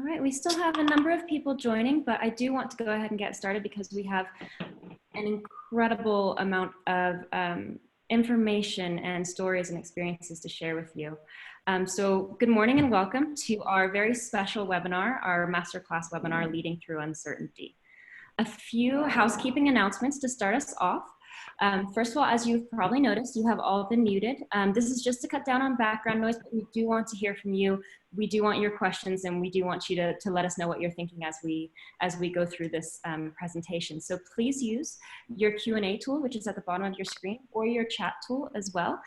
All right, we still have a number of people joining, but I do want to go ahead and get started because we have an incredible amount of information and stories and experiences to share with you. So good morning and welcome to our very special webinar, our masterclass webinar, Leading Through Uncertainty. A few housekeeping announcements to start us off. First of all, as you've probably noticed, you have all been muted. This is just to cut down on background noise, but we do want to hear from you. We do want your questions, and we do want you to let us know what you're thinking as we go through this presentation. So please use your Q&A tool, which is at the bottom of your screen, or your chat tool as well.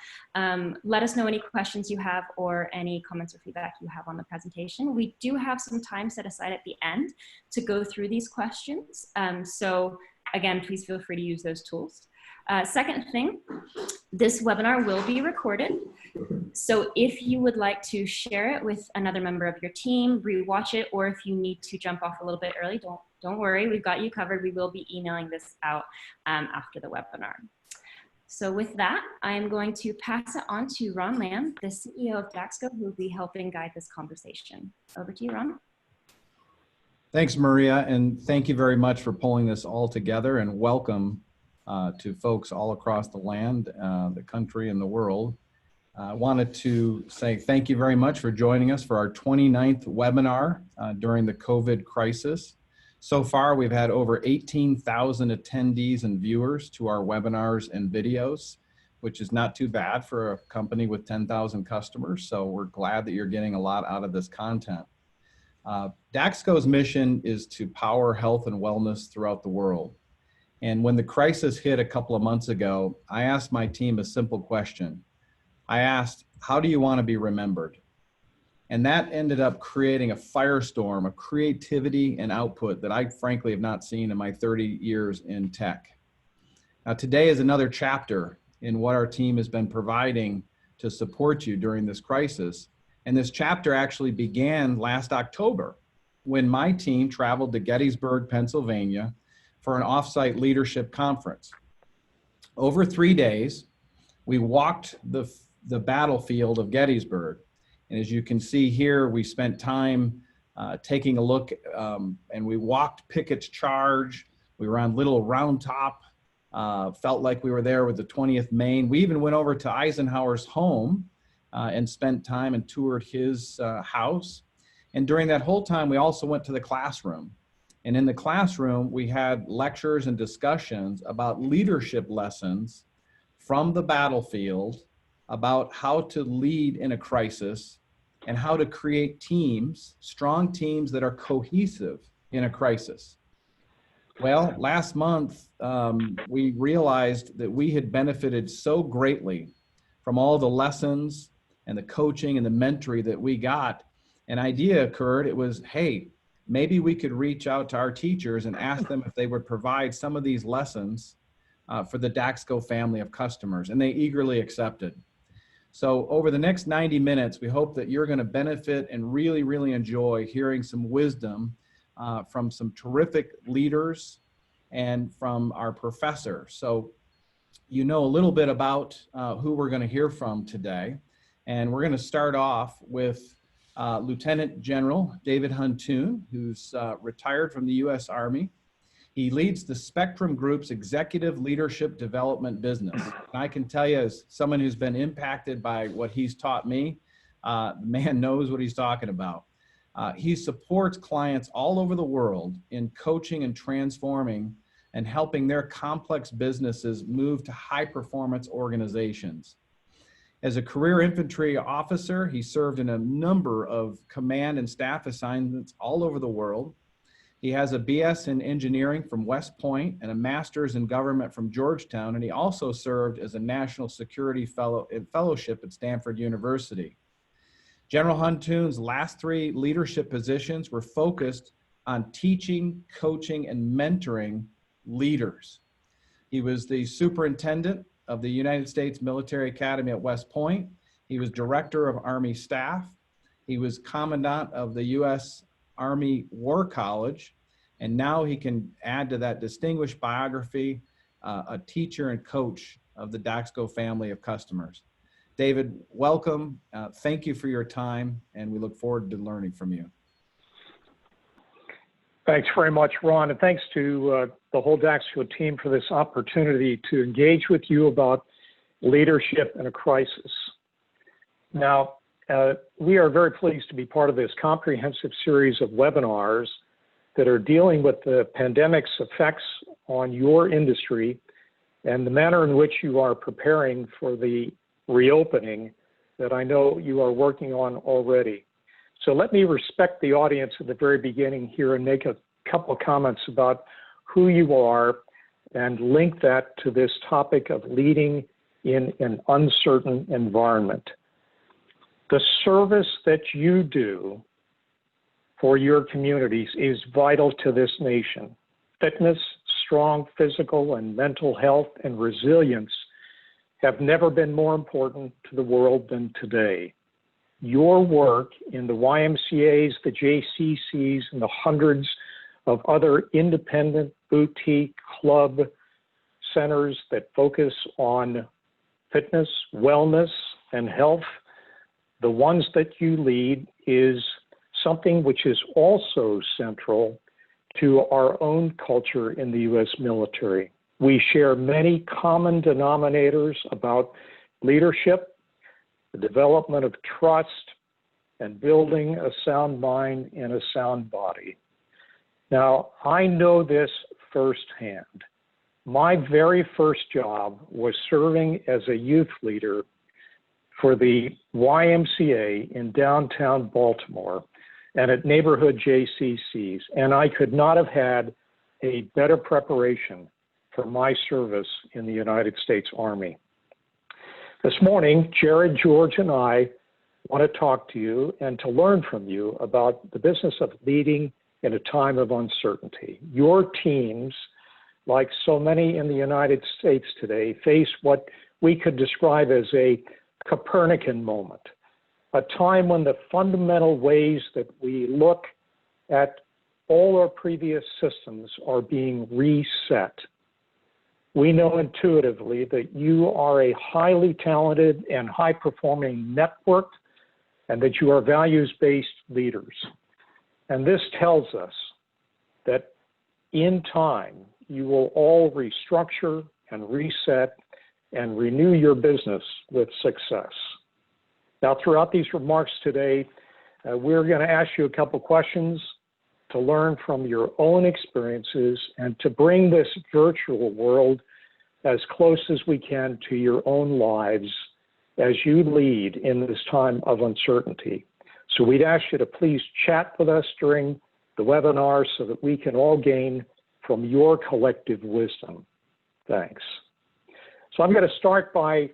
Let us know any questions you have or any comments or feedback you have on the presentation. We do have some time set aside at the end to go through these questions. So again, please feel free to use those tools. Second thing, this webinar will be recorded. So if you would like to share it with another member of your team, rewatch it, or if you need to jump off a little bit early, don't worry, we've got you covered. We will be emailing this out after the webinar. So with that, I'm going to pass it on to Ron Lamb, the CEO of Daxko, who will be helping guide this conversation. Over to you, Ron. Thanks, Maria, and thank you very much for pulling this all together, and welcome to folks all across the land, the country, and the world. I wanted to say thank you very much for joining us for our 29th webinar during the COVID crisis. So far, we've had over 18,000 attendees and viewers to our webinars and videos, which is not too bad for a company with 10,000 customers. So we're glad that you're getting a lot out of this content. Daxko's mission is to power health and wellness throughout the world. And when the crisis hit a couple of months ago, I asked my team a simple question. I asked, how do you want to be remembered? And that ended up creating a firestorm of creativity and output that I frankly have not seen in my 30 years in tech. Now, today is another chapter in what our team has been providing to support you during this crisis. And this chapter actually began last October when my team traveled to Gettysburg, Pennsylvania for an offsite leadership conference. Over 3 days, we walked the battlefield of Gettysburg. And as you can see here, we spent time taking a look and we walked Pickett's Charge. We were on Little Round Top, felt like we were there with the 20th Maine. We even went over to Eisenhower's home and spent time and toured his house. And during that whole time, we also went to the classroom. And in the classroom, we had lectures and discussions about leadership lessons from the battlefield about how to lead in a crisis and how to create teams, strong teams that are cohesive in a crisis. Well, last month, we realized that we had benefited so greatly from all the lessons and the coaching and the mentoring that we got. An idea occurred. It was, hey, maybe we could reach out to our teachers and ask them if they would provide some of these lessons for the Daxko family of customers, and they eagerly accepted. So over the next 90 minutes, we hope that you're going to benefit and really, really enjoy hearing some wisdom from some terrific leaders and from our professor. So you know a little bit about who we're going to hear from today. And we're going to start off with Lieutenant General David Huntoon, who's retired from the U.S. Army. He leads the Spectrum Group's executive leadership development business. And I can tell you, as someone who's been impacted by what he's taught me, the man knows what he's talking about. He supports clients all over the world in coaching and transforming and helping their complex businesses move to high-performance organizations. As a career infantry officer, he served in a number of command and staff assignments all over the world. He has a BS in engineering from West Point and a master's in government from Georgetown, and he also served as a national security fellowship at Stanford University. General Huntoon's last 3 leadership positions were focused on teaching, coaching, and mentoring leaders. He was the superintendent of the United States Military Academy at West Point. He was director of Army staff. He was commandant of the U.S. Army War College. And now he can add to that distinguished biography, a teacher and coach of the Daxko family of customers. David, welcome. Thank you for your time, and we look forward to learning from you. Thanks very much, Ron, and thanks to the whole Daxko team for this opportunity to engage with you about leadership in a crisis. Now, we are very pleased to be part of this comprehensive series of webinars that are dealing with the pandemic's effects on your industry and the manner in which you are preparing for the reopening that I know you are working on already. So let me respect the audience at the very beginning here and make a couple of comments about who you are and link that to this topic of leading in an uncertain environment. The service that you do for your communities is vital to this nation. Fitness, strong physical and mental health, and resilience have never been more important to the world than today. Your work in the YMCAs, the JCCs, and the hundreds of other independent boutique club centers that focus on fitness, wellness, and health, the ones that you lead, is something which is also central to our culture culture in the U.S. military. We share many common denominators about leadership, the development of trust, and building a sound mind and a sound body. Now, I know this firsthand. My very first job was serving as a youth leader for the YMCA in downtown Baltimore and at neighborhood JCCs, and I could not have had a better preparation for my service in the United States Army. This morning, Jared, George, and I want to talk to you and to learn from you about the business of leading in a time of uncertainty. Your teams, like so many in the United States today, face what we could describe as a Copernican moment, a time when the fundamental ways that we look at all our previous systems are being reset. We know intuitively that you are a highly talented and high-performing network and that you are values-based leaders. And this tells us that in time, you will all restructure and reset and renew your business with success. Now, throughout these remarks today, we're going to ask you a couple questions to learn from your own experiences and to bring this virtual world as close as we can to your own lives as you lead in this time of uncertainty. So we'd ask you to please chat with us during the webinar so that we can all gain from your collective wisdom. Thanks. So I'm going to start by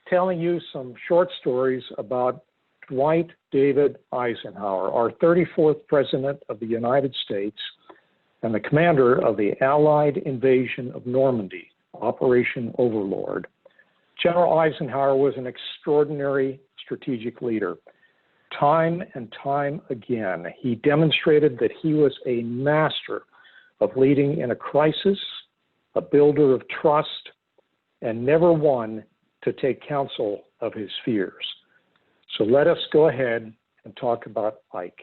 telling you some short stories about Dwight David Eisenhower, our 34th President of the United States and the commander of the Allied invasion of Normandy, Operation Overlord. General Eisenhower was an extraordinary strategic leader. Time and time again, he demonstrated that he was a master of leading in a crisis, a builder of trust, and never one to take counsel of his fears. So let us go ahead and talk about Ike.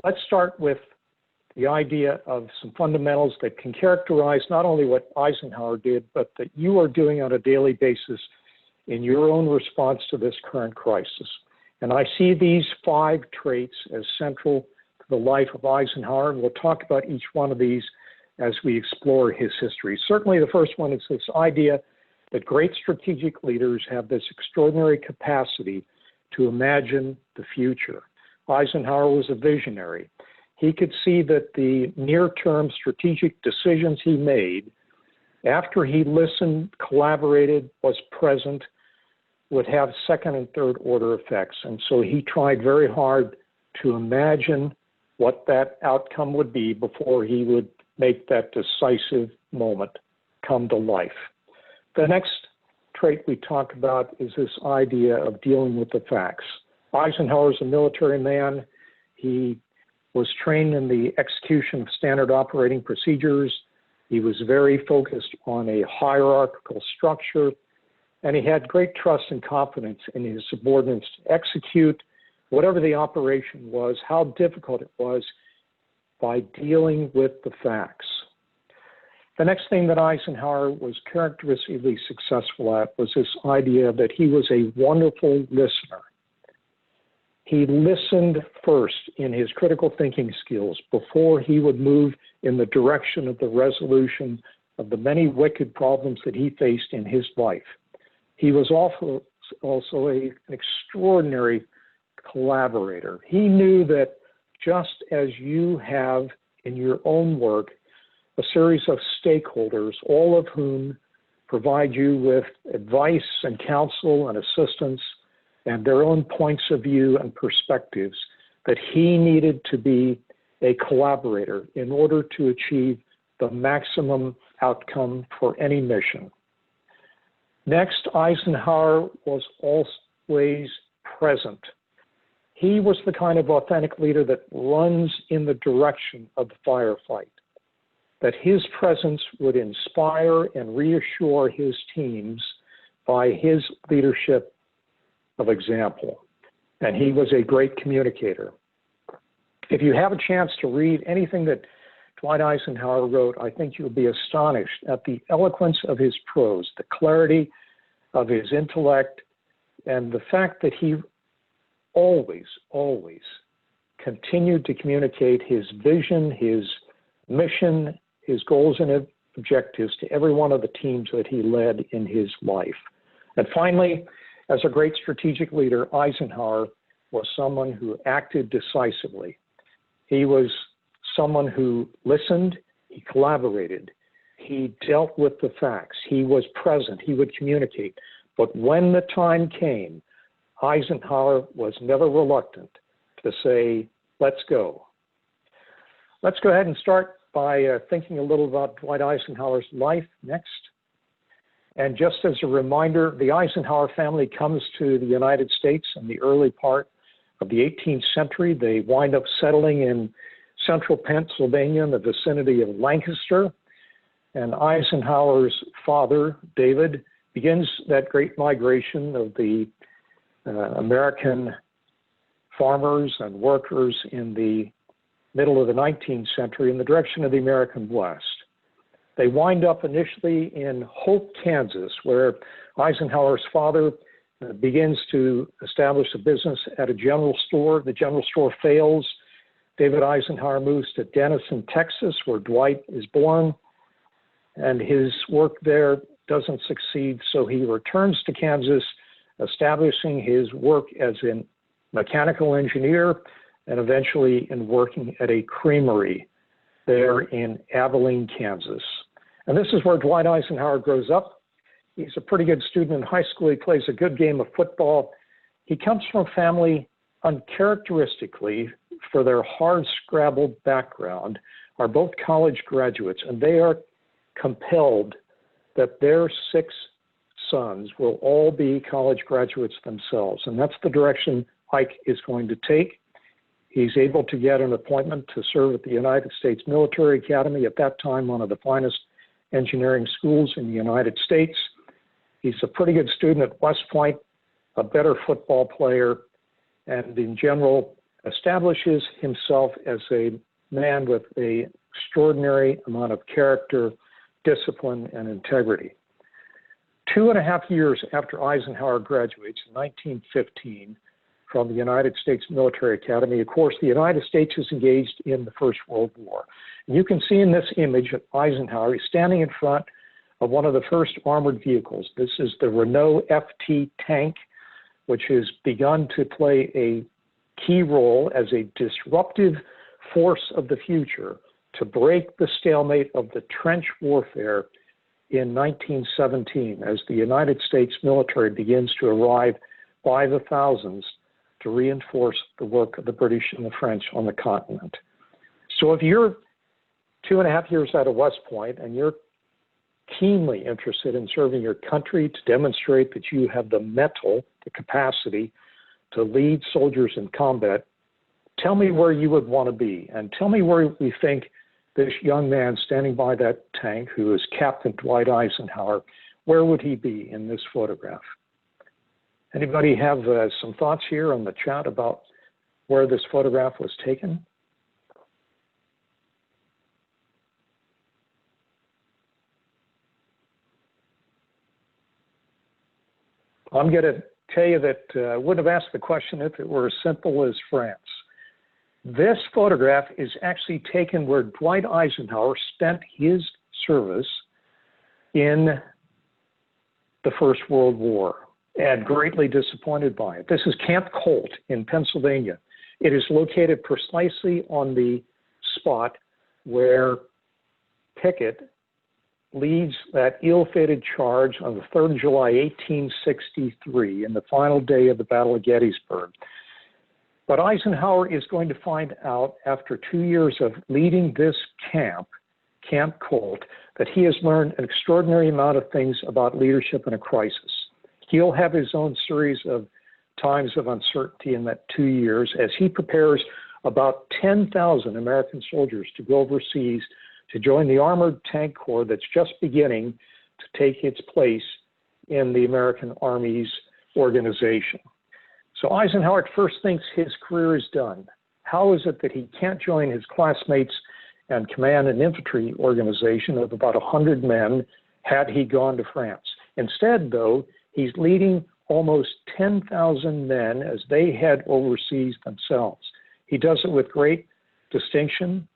Let's start with the idea of some fundamentals that can characterize not only what Eisenhower did, but that you are doing on a daily basis in your own response to this current crisis. And I see these 5 traits as central to the life of Eisenhower, and we'll talk about each one of these as we explore his history. Certainly the first one is this idea that great strategic leaders have this extraordinary capacity to imagine the future. Eisenhower was a visionary. He could see that the near-term strategic decisions he made, after he listened, collaborated, was present, would have second and third order effects. And so he tried very hard to imagine what that outcome would be before he would make that decisive moment come to life. The next trait we talk about is this idea of dealing with the facts. Eisenhower is a military man. He was trained in the execution of standard operating procedures. He was very focused on a hierarchical structure, and he had great trust and confidence in his subordinates to execute whatever the operation was, how difficult it was. by dealing with the facts. The next thing that Eisenhower was characteristically successful at was this idea that he was a wonderful listener. He listened first in his critical thinking skills before he would move in the direction of the resolution of the many wicked problems that he faced in his life. He was also an extraordinary collaborator. He knew that just as you have in your own work a series of stakeholders, all of whom provide you with advice and counsel and assistance and their own points of view and perspectives, that he needed to be a collaborator in order to achieve the maximum outcome for any mission. Next, Eisenhower was always present. He was the kind of authentic leader that runs in the direction of the firefight, that his presence would inspire and reassure his teams by his leadership of example. And he was a great communicator. If you have a chance to read anything that Dwight Eisenhower wrote, I think you'll be astonished at the eloquence of his prose, the clarity of his intellect, and the fact that he always continued to communicate his vision, his mission, his goals and objectives to every one of the teams that he led in his life. And finally, as a great strategic leader, Eisenhower was someone who acted decisively. He was someone who listened, he collaborated, he dealt with the facts, he was present, he would communicate. But when the time came, Eisenhower was never reluctant to say, let's go. Let's go ahead and start by thinking a little about Dwight Eisenhower's life next. And just as a reminder, the Eisenhower family comes to the United States in the early part of the 18th century. They wind up settling in central Pennsylvania in the vicinity of Lancaster. And Eisenhower's father, David, begins that great migration of the American farmers and workers in the middle of the 19th century in the direction of the American West. They wind up initially in Hope, Kansas, where Eisenhower's father begins to establish a business at a general store. The general store fails. David Eisenhower moves to Denison, Texas, where Dwight is born, and his work there doesn't succeed, so he returns to Kansas, establishing his work as a mechanical engineer and eventually in working at a creamery there in Abilene, Kansas. And this is where Dwight Eisenhower grows up. He's a pretty good student in high school. He plays a good game of football. He comes from a family uncharacteristically for their hard-scrabbled background, are both college graduates, and they are compelled that their 6 sons will all be college graduates themselves. And that's the direction Ike is going to take. He's able to get an appointment to serve at the United States Military Academy, at that time one of the finest engineering schools in the United States. He's a pretty good student at West Point, a better football player, and in general establishes himself as a man with an extraordinary amount of character, discipline, and integrity. 2.5 years after Eisenhower graduates in 1915 from the United States Military Academy, of course, the United States is engaged in the First World War. And you can see in this image of Eisenhower, he's standing in front of one of the first armored vehicles. This is the Renault FT tank, which has begun to play a key role as a disruptive force of the future to break the stalemate of the trench warfare in 1917, as the United States military begins to arrive by the thousands to reinforce the work of the British and the French on the continent. So if you're 2.5 years out of West Point and you're keenly interested in serving your country to demonstrate that you have the mettle, the capacity to lead soldiers in combat, tell me where you would want to be, and tell me where we think this young man standing by that tank, who is Captain Dwight Eisenhower, where would he be in this photograph? Anybody have some thoughts here on the chat about where this photograph was taken? I'm going to tell you that I wouldn't have asked the question if it were as simple as France. This photograph is actually taken where Dwight Eisenhower spent his service in the First World War, and greatly disappointed by it. This is Camp Colt in Pennsylvania. It is located precisely on the spot where Pickett leads that ill-fated charge on the 3rd of July, 1863, in the final day of the Battle of Gettysburg. But Eisenhower is going to find out after 2 years of leading this camp, Camp Colt, that he has learned an extraordinary amount of things about leadership in a crisis. He'll have his own series of times of uncertainty in that 2 years as he prepares about 10,000 American soldiers to go overseas to join the Armored Tank Corps that's just beginning to take its place in the American Army's organization. So Eisenhower at first thinks his career is done. How is it that he can't join his classmates and command an infantry organization of about 100 men had he gone to France? Instead, though, he's leading almost 10,000 men as they head overseas themselves. He does it with great distinction.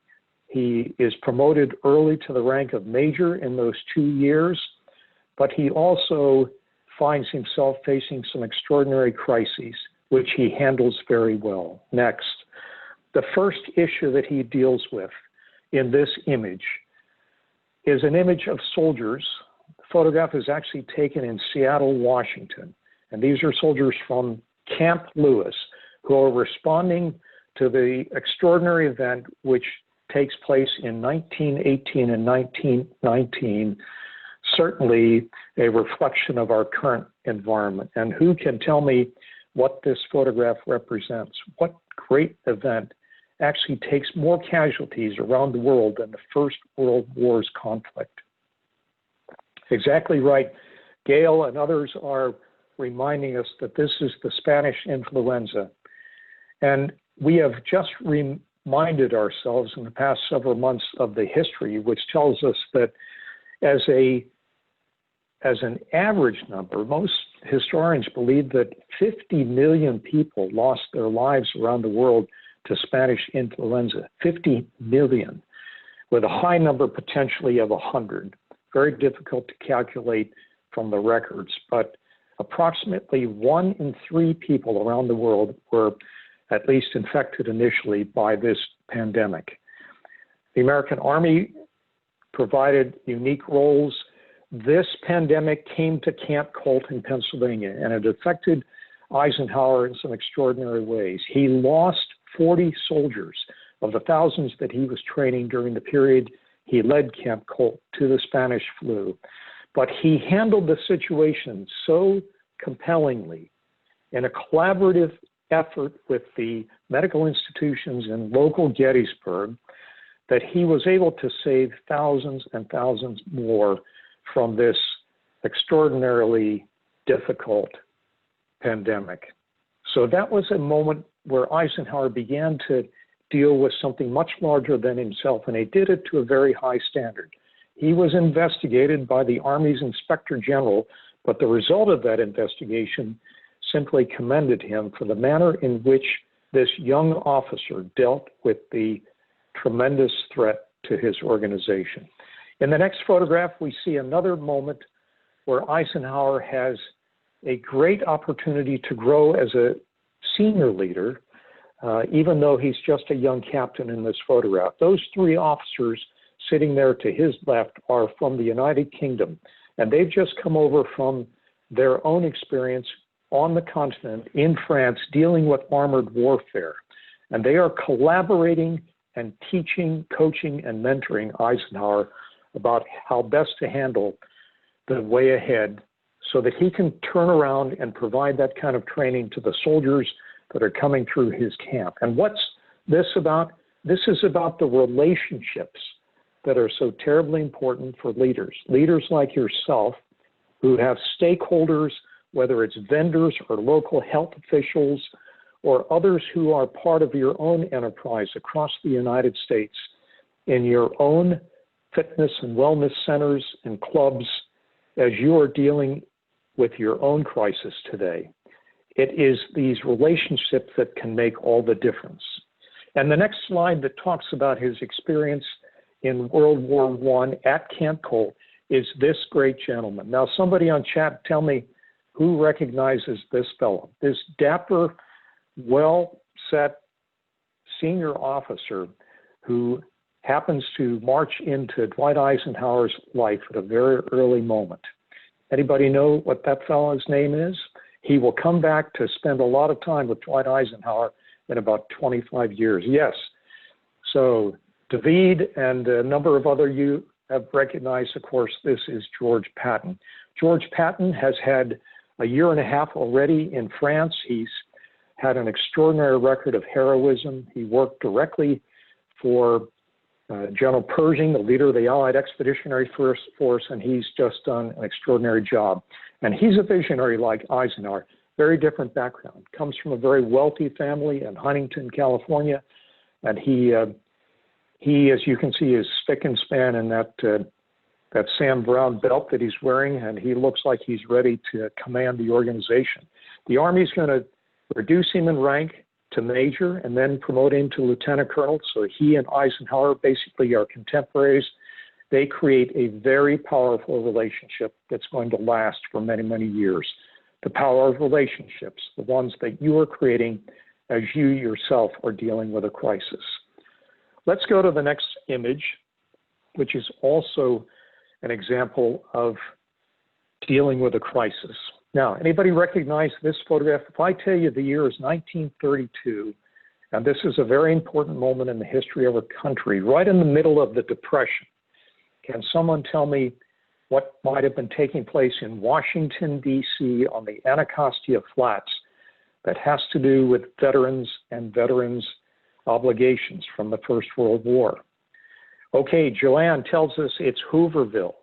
He is promoted early to the rank of major in those 2 years, but he also finds himself facing some extraordinary crises, which he handles very well. Next, the first issue that he deals with in this image is an image of soldiers. The photograph is actually taken in Seattle, Washington. And these are soldiers from Camp Lewis who are responding to the extraordinary event which takes place in 1918 and 1919, certainly a reflection of our current environment. And who can tell me what this photograph represents? What great event actually takes more casualties around the world than the First World War's conflict? Exactly right. Gail and others are reminding us that this is the Spanish influenza. And we have just reminded ourselves in the past several months of the history, which tells us that as an average number, most historians believe that 50 million people lost their lives around the world to Spanish influenza. 50 million, with a high number potentially of 100. Very difficult to calculate from the records, but approximately 1 in 3 people around the world were at least infected initially by this pandemic. The American Army provided unique roles. This pandemic came to Camp Colt in Pennsylvania, and it affected Eisenhower in some extraordinary ways. He lost 40 soldiers of the thousands that he was training during the period he led Camp Colt to the Spanish flu. But he handled the situation so compellingly in a collaborative effort with the medical institutions in local Gettysburg that he was able to save thousands and thousands more from this extraordinarily difficult pandemic. So that was a moment where Eisenhower began to deal with something much larger than himself, and he did it to a very high standard. He was investigated by the Army's Inspector General, but the result of that investigation simply commended him for the manner in which this young officer dealt with the tremendous threat to his organization. In the next photograph, we see another moment where Eisenhower has a great opportunity to grow as a senior leader, even though he's just a young captain in this photograph. Those 3 officers sitting there to his left are from the United Kingdom, and they've just come over from their own experience on the continent in France dealing with armored warfare. And they are collaborating and teaching, coaching, and mentoring Eisenhower about how best to handle the way ahead so that he can turn around and provide that kind of training to the soldiers that are coming through his camp. And what's this about? This is about the relationships that are so terribly important for leaders. Leaders like yourself who have stakeholders, whether it's vendors or local health officials or others who are part of your own enterprise across the United States in your own fitness and wellness centers and clubs as you are dealing with your own crisis today. It is these relationships that can make all the difference. And the next slide that talks about his experience in World War I at Camp Cole is this great gentleman. Now, somebody on chat, tell me who recognizes this fellow, this dapper, well-set senior officer who happens to march into Dwight Eisenhower's life at a very early moment. Anybody know what that fellow's name is? He will come back to spend a lot of time with Dwight Eisenhower in about 25 years. Yes. So David and a number of other you have recognized, of course, this is George Patton. George Patton has had a year and a half already in France. He's had an extraordinary record of heroism. He worked directly for General Pershing, the leader of the Allied Expeditionary Force, and he's just done an extraordinary job. And he's a visionary like Eisenhower, very different background, comes from a very wealthy family in Huntoon, California, and he, as you can see, is spick and span in that Sam Brown belt that he's wearing, and he looks like he's ready to command the organization. The Army's going to reduce him in rank to major and then promote him to lieutenant colonel. So he and Eisenhower basically are contemporaries. They create a very powerful relationship that's going to last for many, many years. The power of relationships, the ones that you are creating as you yourself are dealing with a crisis. Let's go to the next image, which is also an example of dealing with a crisis. Now, anybody recognize this photograph? If I tell you the year is 1932, and this is a very important moment in the history of our country, right in the middle of the Depression, can someone tell me what might have been taking place in Washington, D.C. on the Anacostia Flats that has to do with veterans and veterans' obligations from the First World War? Okay, Joanne tells us it's Hooverville.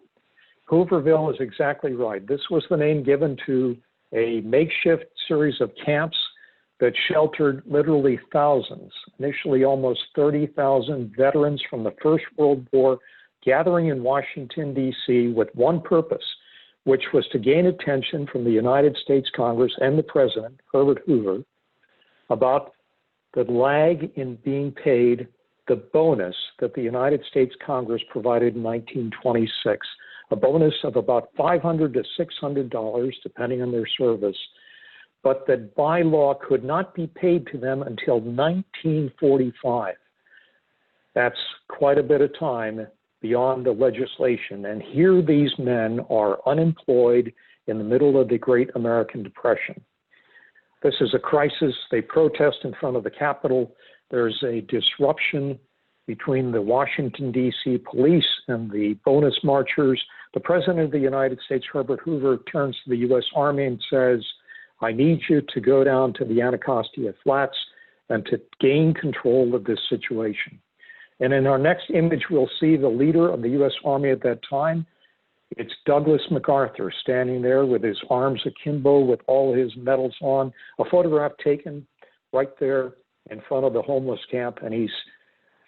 Hooverville is exactly right. This was the name given to a makeshift series of camps that sheltered literally thousands, initially almost 30,000 veterans from the First World War gathering in Washington, D.C. with one purpose, which was to gain attention from the United States Congress and the President, Herbert Hoover, about the lag in being paid the bonus that the United States Congress provided in 1926, a bonus of about $500 to $600, depending on their service, but that by law could not be paid to them until 1945. That's quite a bit of time beyond the legislation. And here these men are unemployed in the middle of the Great American Depression. This is a crisis. They protest in front of the Capitol. There's a disruption between the Washington, D.C. police and the bonus marchers. The President of the United States, Herbert Hoover, turns to the U.S. Army and says, I need you to go down to the Anacostia Flats and to gain control of this situation. And in our next image, we'll see the leader of the U.S. Army at that time. It's Douglas MacArthur standing there with his arms akimbo with all his medals on, a photograph taken right there in front of the homeless camp, and he's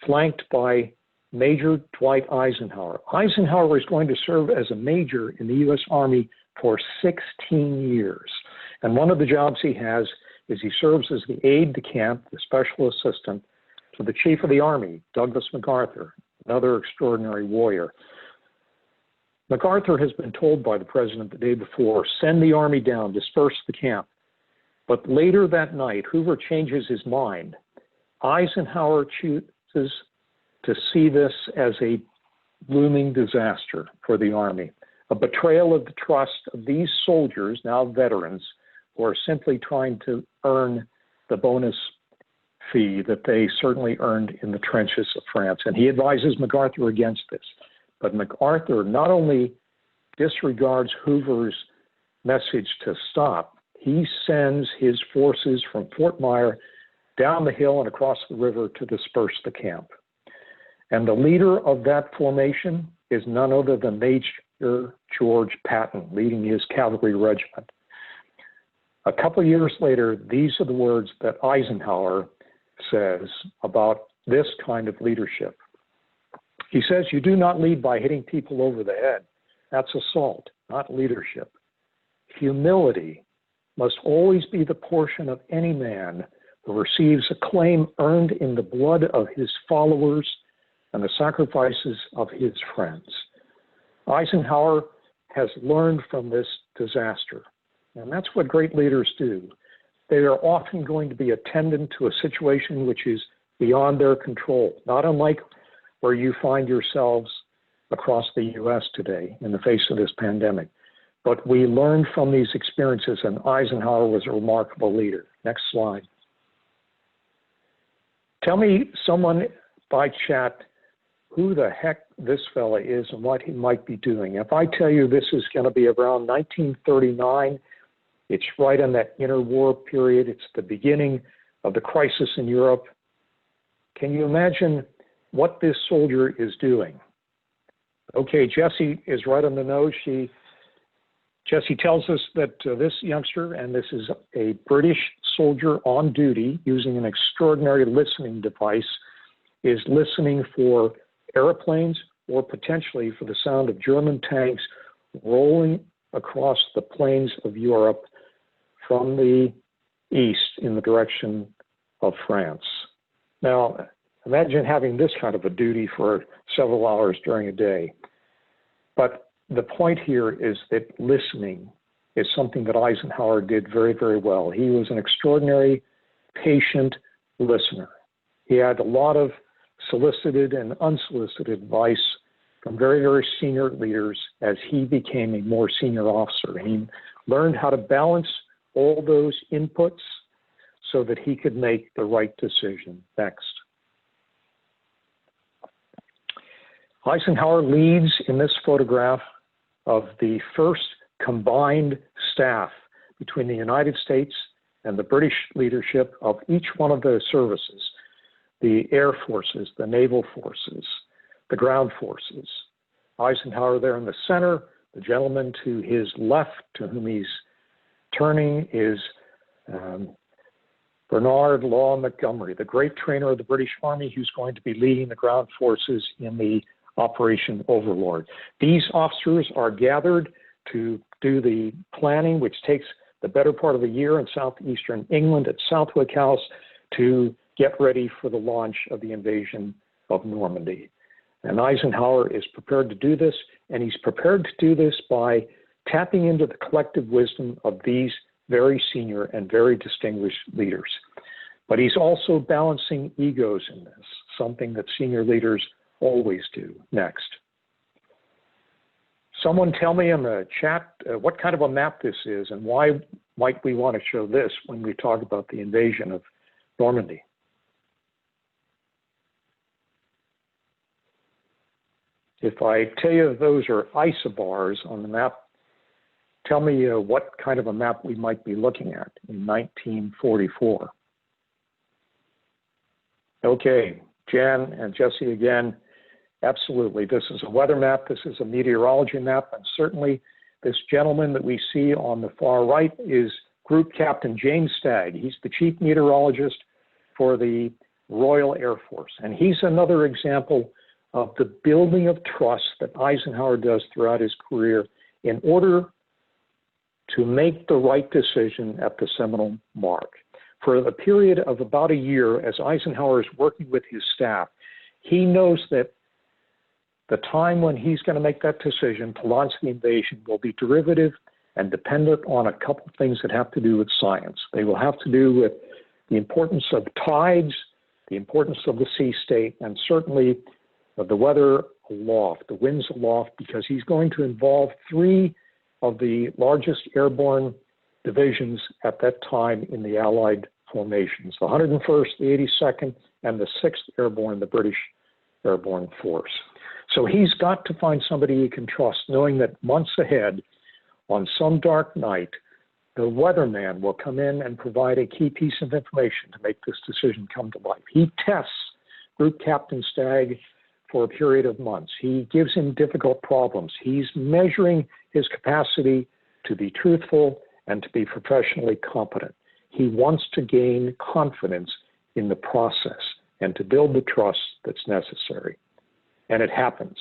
flanked by Major Dwight Eisenhower. Eisenhower is going to serve as a major in the U.S. Army for 16 years. And one of the jobs he has is he serves as the aide de camp, the special assistant to the Chief of the Army, Douglas MacArthur, another extraordinary warrior. MacArthur has been told by the President the day before, send the Army down, disperse the camp. But later that night, Hoover changes his mind. Eisenhower chooses to see this as a looming disaster for the Army, a betrayal of the trust of these soldiers, now veterans, who are simply trying to earn the bonus fee that they certainly earned in the trenches of France. And he advises MacArthur against this. But MacArthur not only disregards Hoover's message to stop, he sends his forces from Fort Myer down the hill and across the river to disperse the camp. And the leader of that formation is none other than Major George Patton, leading his cavalry regiment. A couple of years later, these are the words that Eisenhower says about this kind of leadership. He says, you do not lead by hitting people over the head. That's assault, not leadership. Humility must always be the portion of any man who receives acclaim earned in the blood of his followers and the sacrifices of his friends. Eisenhower has learned from this disaster, and that's what great leaders do. They are often going to be attendant to a situation which is beyond their control, not unlike where you find yourselves across the U.S. today in the face of this pandemic. But we learned from these experiences, and Eisenhower was a remarkable leader. Next slide. Tell me, someone by chat, who the heck this fella is and what he might be doing. If I tell you this is going to be around 1939, it's right in that interwar period. It's the beginning of the crisis in Europe. Can you imagine what this soldier is doing? Okay, Jessie is right on the nose. Jessie tells us that this youngster, and this is a British soldier on duty using an extraordinary listening device, is listening for airplanes or potentially for the sound of German tanks rolling across the plains of Europe from the east in the direction of France. Now, imagine having this kind of a duty for several hours during a day. But the point here is that listening is something that Eisenhower did very, very well. He was an extraordinary, patient listener. He had a lot of solicited and unsolicited advice from very, very senior leaders as he became a more senior officer. He learned how to balance all those inputs so that he could make the right decision. Next. Eisenhower leads in this photograph of the first combined staff between the United States and the British leadership of each one of the services, the air forces, the naval forces, the ground forces. Eisenhower there in the center. The gentleman to his left, to whom he's turning, is Bernard Law Montgomery, the great trainer of the British Army who's going to be leading the ground forces in the Operation Overlord. These officers are gathered to do the planning, which takes the better part of a year in southeastern England at Southwick House to get ready for the launch of the invasion of Normandy. And Eisenhower is prepared to do this, and he's prepared to do this by tapping into the collective wisdom of these very senior and very distinguished leaders. But he's also balancing egos in this, something that senior leaders always do. Next. Someone tell me in the chat what kind of a map this is and why might we want to show this when we talk about the invasion of Normandy. If I tell you those are isobars on the map, tell me what kind of a map we might be looking at in 1944. Okay, Jan and Jessie again, absolutely. This is a weather map, this is a meteorology map, and certainly this gentleman that we see on the far right is Group Captain James Stagg. He's the chief meteorologist for the Royal Air Force, and he's another example of the building of trust that Eisenhower does throughout his career in order to make the right decision at the seminal mark. For a period of about a year, as Eisenhower is working with his staff, he knows that the time when he's going to make that decision to launch the invasion will be derivative and dependent on a couple of things that have to do with science. They will have to do with the importance of tides, the importance of the sea state, and certainly of the weather aloft, the winds aloft, because he's going to involve three of the largest airborne divisions at that time in the Allied formations, the 101st, the 82nd, and the 6th Airborne, the British Airborne Force. So he's got to find somebody he can trust, knowing that months ahead, on some dark night, the weatherman will come in and provide a key piece of information to make this decision come to life. He tests Group Captain Stagg for a period of months. He gives him difficult problems. He's measuring his capacity to be truthful and to be professionally competent. He wants to gain confidence in the process and to build the trust that's necessary. And it happens.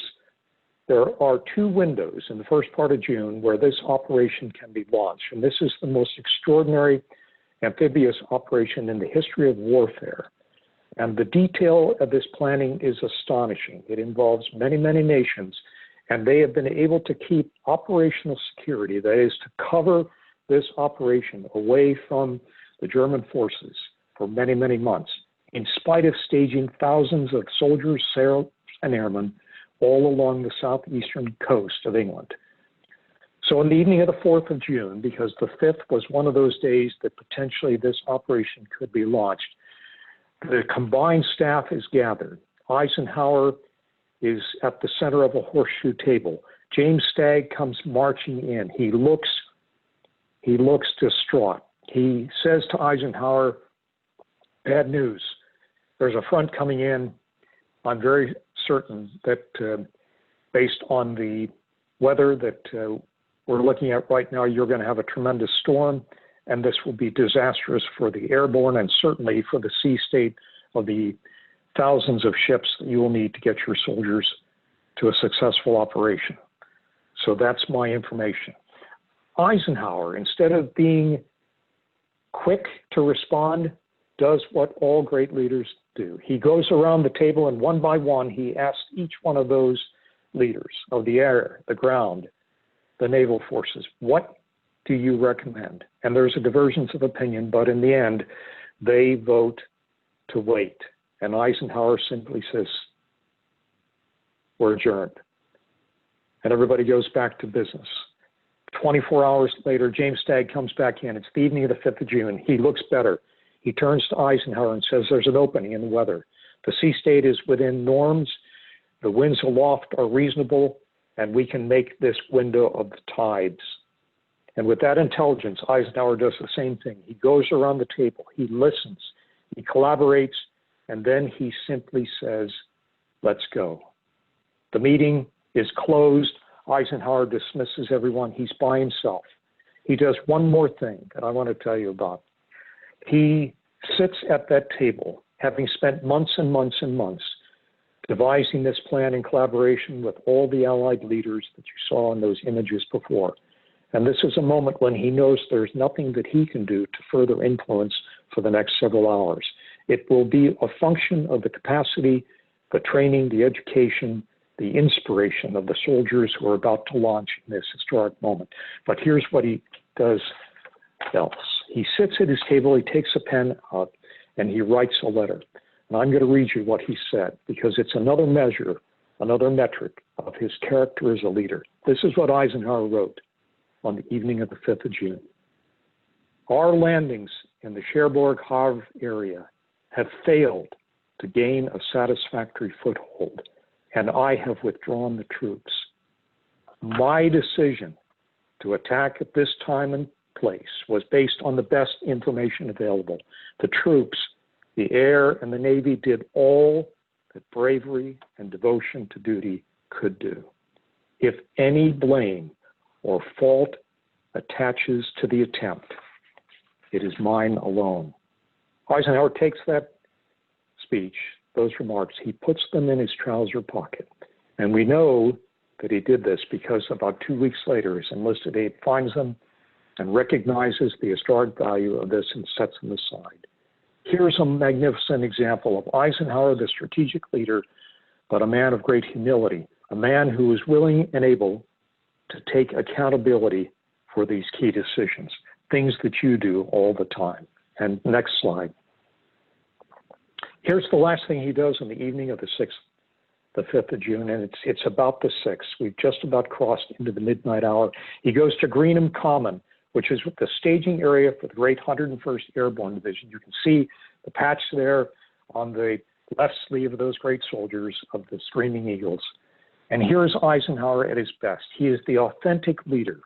there are 2 windows in the first part of June where this operation can be launched. And this is the most extraordinary amphibious operation in the history of warfare. And the detail of this planning is astonishing. It involves many, many nations, and they have been able to keep operational security, that is, to cover this operation away from the German forces for many, many months, in spite of staging thousands of soldiers, sailors, and airmen all along the southeastern coast of England. So on the evening of the 4th of June, because the 5th was one of those days that potentially this operation could be launched, the combined staff is gathered. Eisenhower is at the center of a horseshoe table. James Stagg comes marching in. He looks distraught. He says to Eisenhower, "Bad news. There's a front coming in. I'm very certain that based on the weather that we're looking at right now, you're going to have a tremendous storm, and this will be disastrous for the airborne and certainly for the sea state of the thousands of ships that you will need to get your soldiers to a successful operation." So that's my information. Eisenhower, instead of being quick to respond, does what all great leaders do. He goes around the table and one by one, he asks each one of those leaders of the air, the ground, the naval forces, what do you recommend? And there's a divergence of opinion, but in the end, they vote to wait. And Eisenhower simply says, "We're adjourned." And everybody goes back to business. 24 hours later, James Stagg comes back in. It's the evening of the 5th of June. He looks better. He turns to Eisenhower and says, "There's an opening in the weather. The sea state is within norms. The winds aloft are reasonable, and we can make this window of the tides." And with that intelligence, Eisenhower does the same thing. He goes around the table. He listens. He collaborates. And then he simply says, "Let's go." The meeting is closed. Eisenhower dismisses everyone. He's by himself. He does one more thing that I want to tell you about. He sits at that table, having spent months and months and months devising this plan in collaboration with all the Allied leaders that you saw in those images before. And this is a moment when he knows there's nothing that he can do to further influence for the next several hours. It will be a function of the capacity, the training, the education, the inspiration of the soldiers who are about to launch in this historic moment. But here's what he does else. He sits at his table, he takes a pen out, and he writes a letter. And I'm going to read you what he said, because it's another measure, another metric of his character as a leader. This is what Eisenhower wrote on the evening of the 5th of June. "Our landings in the Cherbourg Havre area have failed to gain a satisfactory foothold, and I have withdrawn the troops. My decision to attack at this time and place was based on the best information available. The troops, the air, and the Navy did all that bravery and devotion to duty could do. If any blame or fault attaches to the attempt, it is mine alone." Eisenhower takes that speech, those remarks, he puts them in his trouser pocket. And we know that he did this because about 2 weeks later, his enlisted aide finds them and recognizes the historic value of this and sets them aside. Here's a magnificent example of Eisenhower, the strategic leader, but a man of great humility, a man who is willing and able to take accountability for these key decisions, things that you do all the time. And next slide. Here's the last thing he does on the evening of the 5th of June, and it's about the 6th. We've just about crossed into the midnight hour. He goes to Greenham Common, which is the staging area for the great 101st Airborne Division. You can see the patch there on the left sleeve of those great soldiers of the Screaming Eagles. And here's Eisenhower at his best. He is the authentic leader,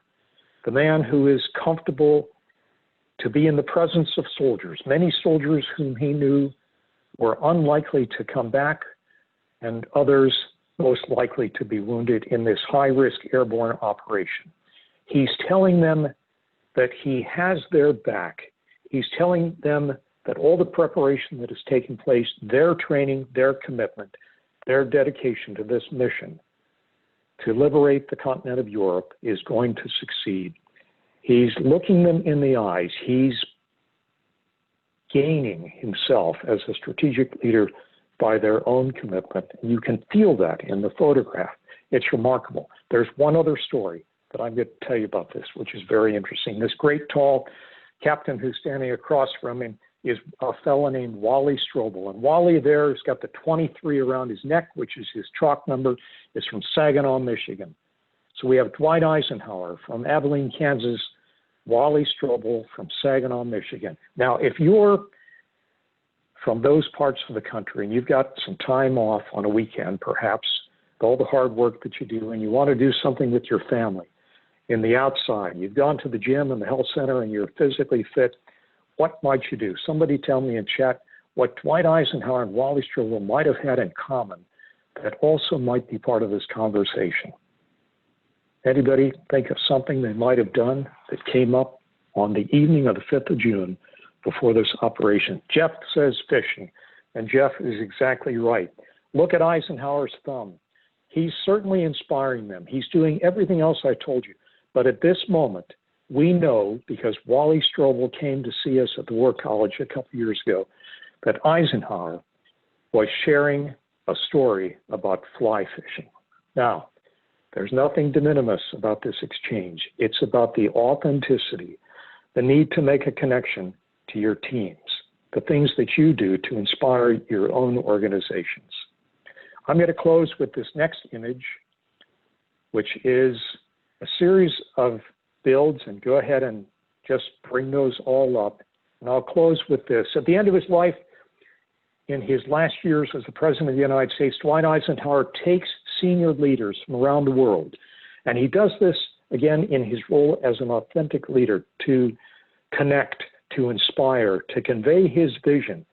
the man who is comfortable to be in the presence of soldiers, many soldiers whom he knew were unlikely to come back, and others most likely to be wounded in this high-risk airborne operation. He's telling them that he has their back. He's telling them that all the preparation that has taken place, their training, their commitment, their dedication to this mission, to liberate the continent of Europe is going to succeed. He's looking them in the eyes. He's gaining himself as a strategic leader by their own commitment. And you can feel that in the photograph. It's remarkable. There's one other story that I'm going to tell you about this, which is very interesting. This great tall captain who's standing across from him is a fellow named Wally Strobel. And Wally there has got the 23 around his neck, which is his chalk number, is from Saginaw, Michigan. So we have Dwight Eisenhower from Abilene, Kansas, Wally Strobel from Saginaw, Michigan. Now, if you're from those parts of the country and you've got some time off on a weekend, perhaps, all the hard work that you do, and you want to do something with your family in the outside, you've gone to the gym and the health center and you're physically fit, what might you do? Somebody tell me in chat what Dwight Eisenhower and Wally Strobel might have had in common that also might be part of this conversation. Anybody think of something they might have done that came up on the evening of the 5th of June before this operation? Jeff says fishing, and Jeff is exactly right. Look at Eisenhower's thumb. He's certainly inspiring them. He's doing everything else I told you. But at this moment, we know, because Wally Strobel came to see us at the War College a couple years ago, that Eisenhower was sharing a story about fly fishing. Now, there's nothing de minimis about this exchange. It's about the authenticity, the need to make a connection to your teams, the things that you do to inspire your own organizations. I'm going to close with this next image, which is a series of builds, and go ahead and just bring those all up. And I'll close with this. At the end of his life, in his last years as the President of the United States, Dwight Eisenhower takes senior leaders from around the world, and he does this, again, in his role as an authentic leader to connect, to inspire, to convey his vision.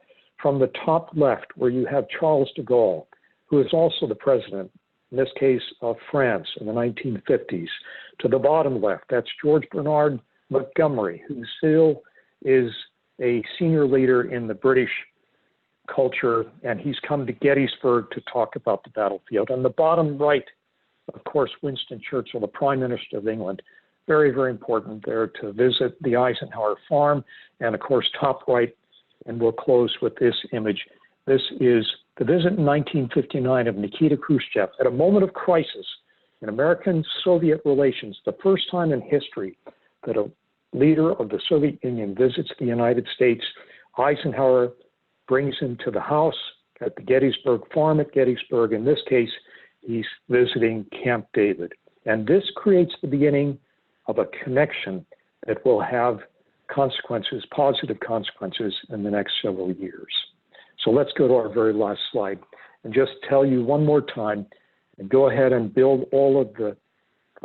From the top left, where you have Charles de Gaulle, who is also the president, in this case, of France in the 1950s. To the bottom left, that's George Bernard Montgomery, who still is a senior leader in the British culture, and he's come to Gettysburg to talk about the battlefield. On the bottom right, of course, Winston Churchill, the Prime Minister of England, very, very important there to visit the Eisenhower farm. And of course, top right, and we'll close with this image. This is the visit in 1959 of Nikita Khrushchev at a moment of crisis in American-Soviet relations, the first time in history that a leader of the Soviet Union visits the United States. Eisenhower brings him to the house at the Gettysburg farm at Gettysburg. In this case, he's visiting Camp David. And this creates the beginning of a connection that will have consequences, positive consequences in the next several years. So let's go to our very last slide and just tell you one more time, and go ahead and build all of the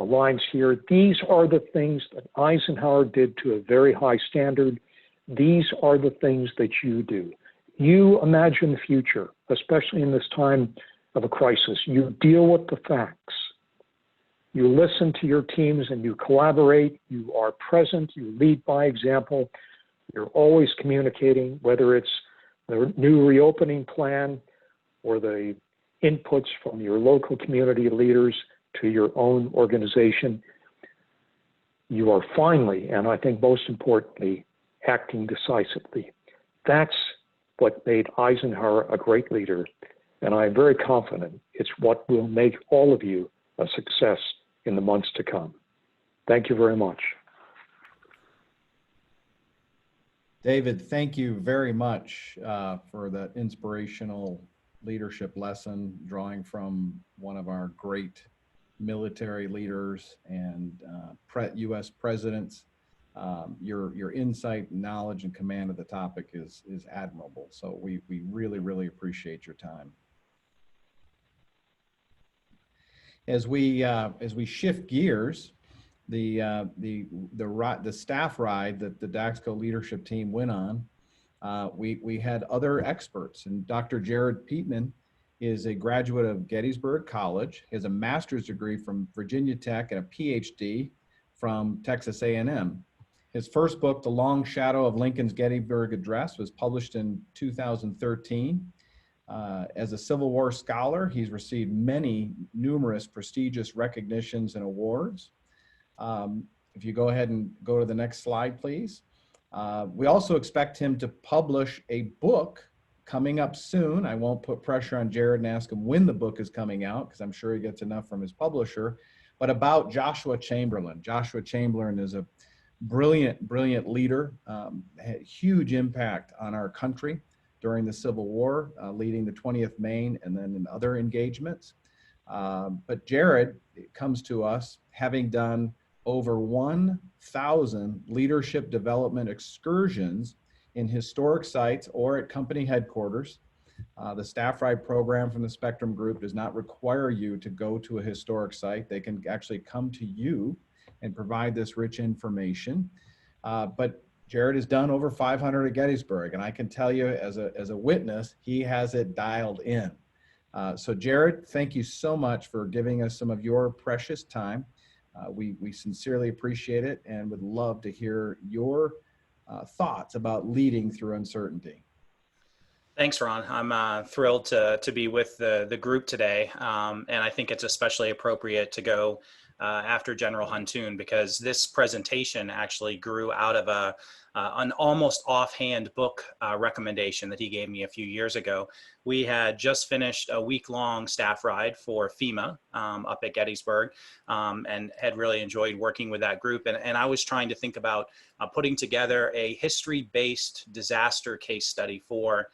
lines here. These are the things that Eisenhower did to a very high standard. These are the things that you do. You imagine the future, especially in this time of a crisis. You deal with the facts. You listen to your teams and you collaborate. You are present. You lead by example. You're always communicating, whether it's the new reopening plan or the inputs from your local community leaders to your own organization. You are finally, and I think most importantly, acting decisively. That's what made Eisenhower a great leader, and I'm very confident it's what will make all of you a success in the months to come. Thank you very much. David, thank you very much for that inspirational leadership lesson, drawing from one of our great military leaders and U.S. presidents. Your insight, knowledge, and command of the topic is admirable. So we really, really appreciate your time. As we shift gears, the staff ride that the Daxko leadership team went on, we had other experts, and Dr. Jared Peatman is a graduate of Gettysburg College. He has a master's degree from Virginia Tech and a Ph.D. from Texas A&M. His first book, The Long Shadow of Lincoln's Gettysburg Address, was published in 2013. As a Civil War scholar, he's received numerous prestigious recognitions and awards. If you go ahead and go to the next slide, please. We also expect him to publish a book coming up soon. I won't put pressure on Jared and ask him when the book is coming out, because I'm sure he gets enough from his publisher, but about Joshua Chamberlain. Joshua Chamberlain is a brilliant, brilliant leader, had huge impact on our country during the Civil War, leading the 20th Maine and then in other engagements. But Jared comes to us having done over 1,000 leadership development excursions in historic sites or at company headquarters. The Staff Ride program from the Spectrum Group does not require you to go to a historic site. They can actually come to you and provide this rich information. But Jared has done over 500 at Gettysburg, and I can tell you as a witness, he has it dialed in. So Jared, thank you so much for giving us some of your precious time. We sincerely appreciate it and would love to hear your thoughts about leading through uncertainty. Thanks, Ron. I'm thrilled to be with the group today. And I think it's especially appropriate to go after General Huntoon, because this presentation actually grew out of an almost offhand book recommendation that he gave me a few years ago. We had just finished a week-long staff ride for FEMA up at Gettysburg, and had really enjoyed working with that group. And I was trying to think about putting together a history-based disaster case study for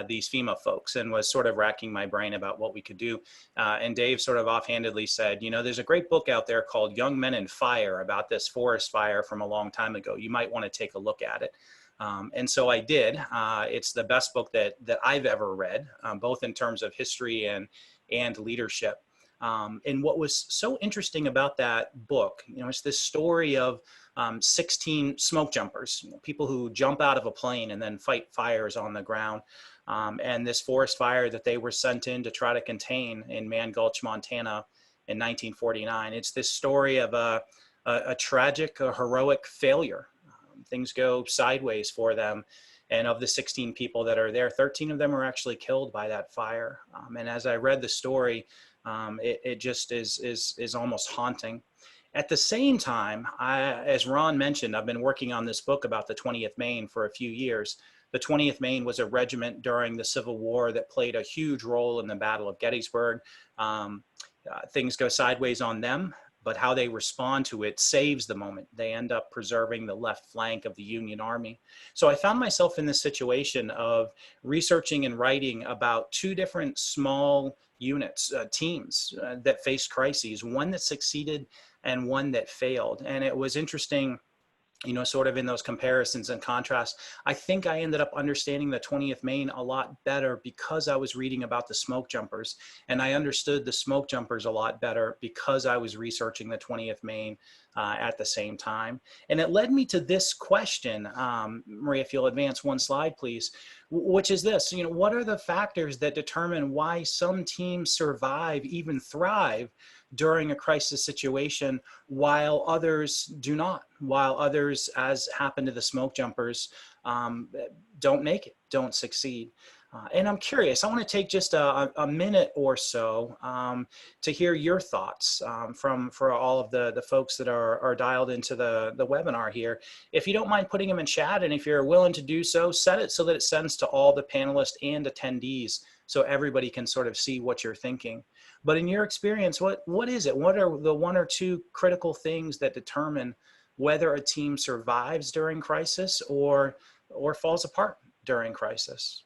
these FEMA folks, and was sort of racking my brain about what we could do. And Dave sort of offhandedly said, you know, there's a great book out there called Young Men in Fire about this forest fire from a long time ago. You might want to take a look at it. And so I did. It's the best book that I've ever read, both in terms of history and leadership. And what was so interesting about that book, you know, it's this story of 16 smoke jumpers, you know, people who jump out of a plane and then fight fires on the ground. And this forest fire that they were sent in to try to contain in Man Gulch, Montana in 1949. It's this story of a tragic, a heroic failure. Things go sideways for them. And of the 16 people that are there, 13 of them are actually killed by that fire. And as I read the story, it just is almost haunting. At the same time, as Ron mentioned, I've been working on this book about the 20th Maine for a few years. The 20th Maine was a regiment during the Civil War that played a huge role in the Battle of Gettysburg. Things go sideways on them, but how they respond to it saves the moment. They end up preserving the left flank of the Union Army. So I found myself in this situation of researching and writing about two different small units, teams that faced crises, one that succeeded and one that failed. And it was interesting, you know, sort of in those comparisons and contrasts. I think I ended up understanding the 20th Maine a lot better because I was reading about the Smokejumpers, and I understood the Smokejumpers a lot better because I was researching the 20th Maine at the same time. And it led me to this question, Maria, if you'll advance one slide, please, which is this, you know, what are the factors that determine why some teams survive, even thrive, during a crisis situation, while others do not, while others, as happened to the Smokejumpers, don't make it, don't succeed. And I'm curious, I want to take just a minute or so to hear your thoughts for all of the folks that are dialed into the webinar here. If you don't mind putting them in chat, and if you're willing to do so, set it so that it sends to all the panelists and attendees so everybody can sort of see what you're thinking. But in your experience, what is it? What are the one or two critical things that determine whether a team survives during crisis or falls apart during crisis?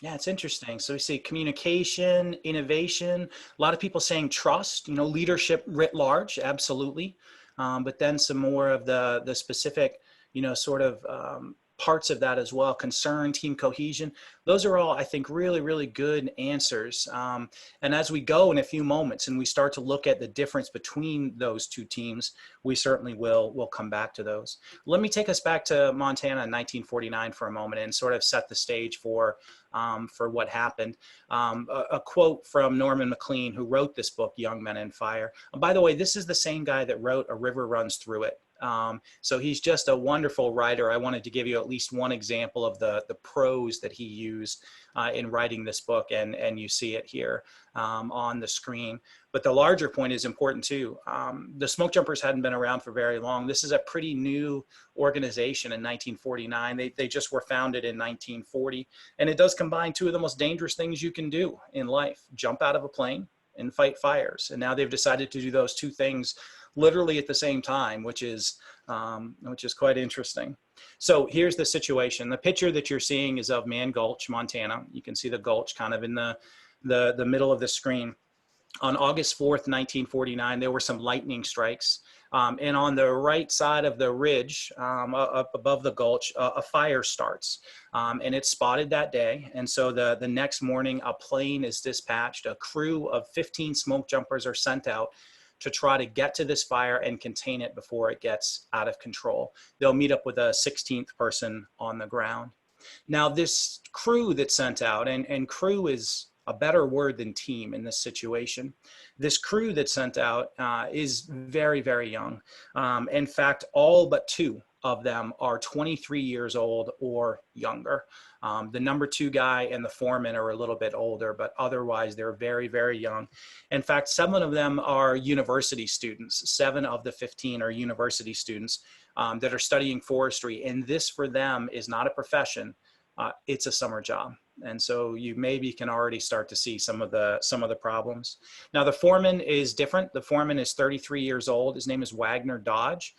Yeah, it's interesting. So we see communication, innovation, a lot of people saying trust, you know, leadership writ large, absolutely. But then some more of the specific, you know, sort of parts of that as well. Concern, team cohesion. Those are all, I think, really, really good answers. And as we go in a few moments and we start to look at the difference between those two teams, we certainly will come back to those. Let me take us back to Montana in 1949 for a moment and sort of set the stage for what happened. A quote from Norman MacLean, who wrote this book, Young Men and Fire. And by the way, this is the same guy that wrote A River Runs Through It. So he's just a wonderful writer. I wanted to give you at least one example of the prose that he used in writing this book, and you see it here on the screen. But the larger point is important too. The Smokejumpers hadn't been around for very long. This is a pretty new organization in 1949. They just were founded in 1940, and it does combine two of the most dangerous things you can do in life: jump out of a plane and fight fires. And now they've decided to do those two things literally at the same time, which is quite interesting. So here's the situation. The picture that you're seeing is of Man Gulch, Montana. You can see the gulch kind of in the middle of the screen. On August 4th, 1949, there were some lightning strikes. And on the right side of the ridge, up above the gulch, a fire starts. And it's spotted that day. And so the next morning, a plane is dispatched. A crew of 15 smoke jumpers are sent out to try to get to this fire and contain it before it gets out of control. They'll meet up with a 16th person on the ground. Now, this crew that's sent out, and crew is a better word than team in this situation. This crew that's sent out is very, very young. In fact, all but two of them are 23 years old or younger. The number 2 guy and the foreman are a little bit older, but otherwise they're very, very young. In fact, 7 of them are university students. 7 of the 15 are university students that are studying forestry. And this for them is not a profession. It's a summer job. And so you maybe can already start to see some of the problems. Now the foreman is different. The foreman is 33 years old. His name is Wagner Dodge.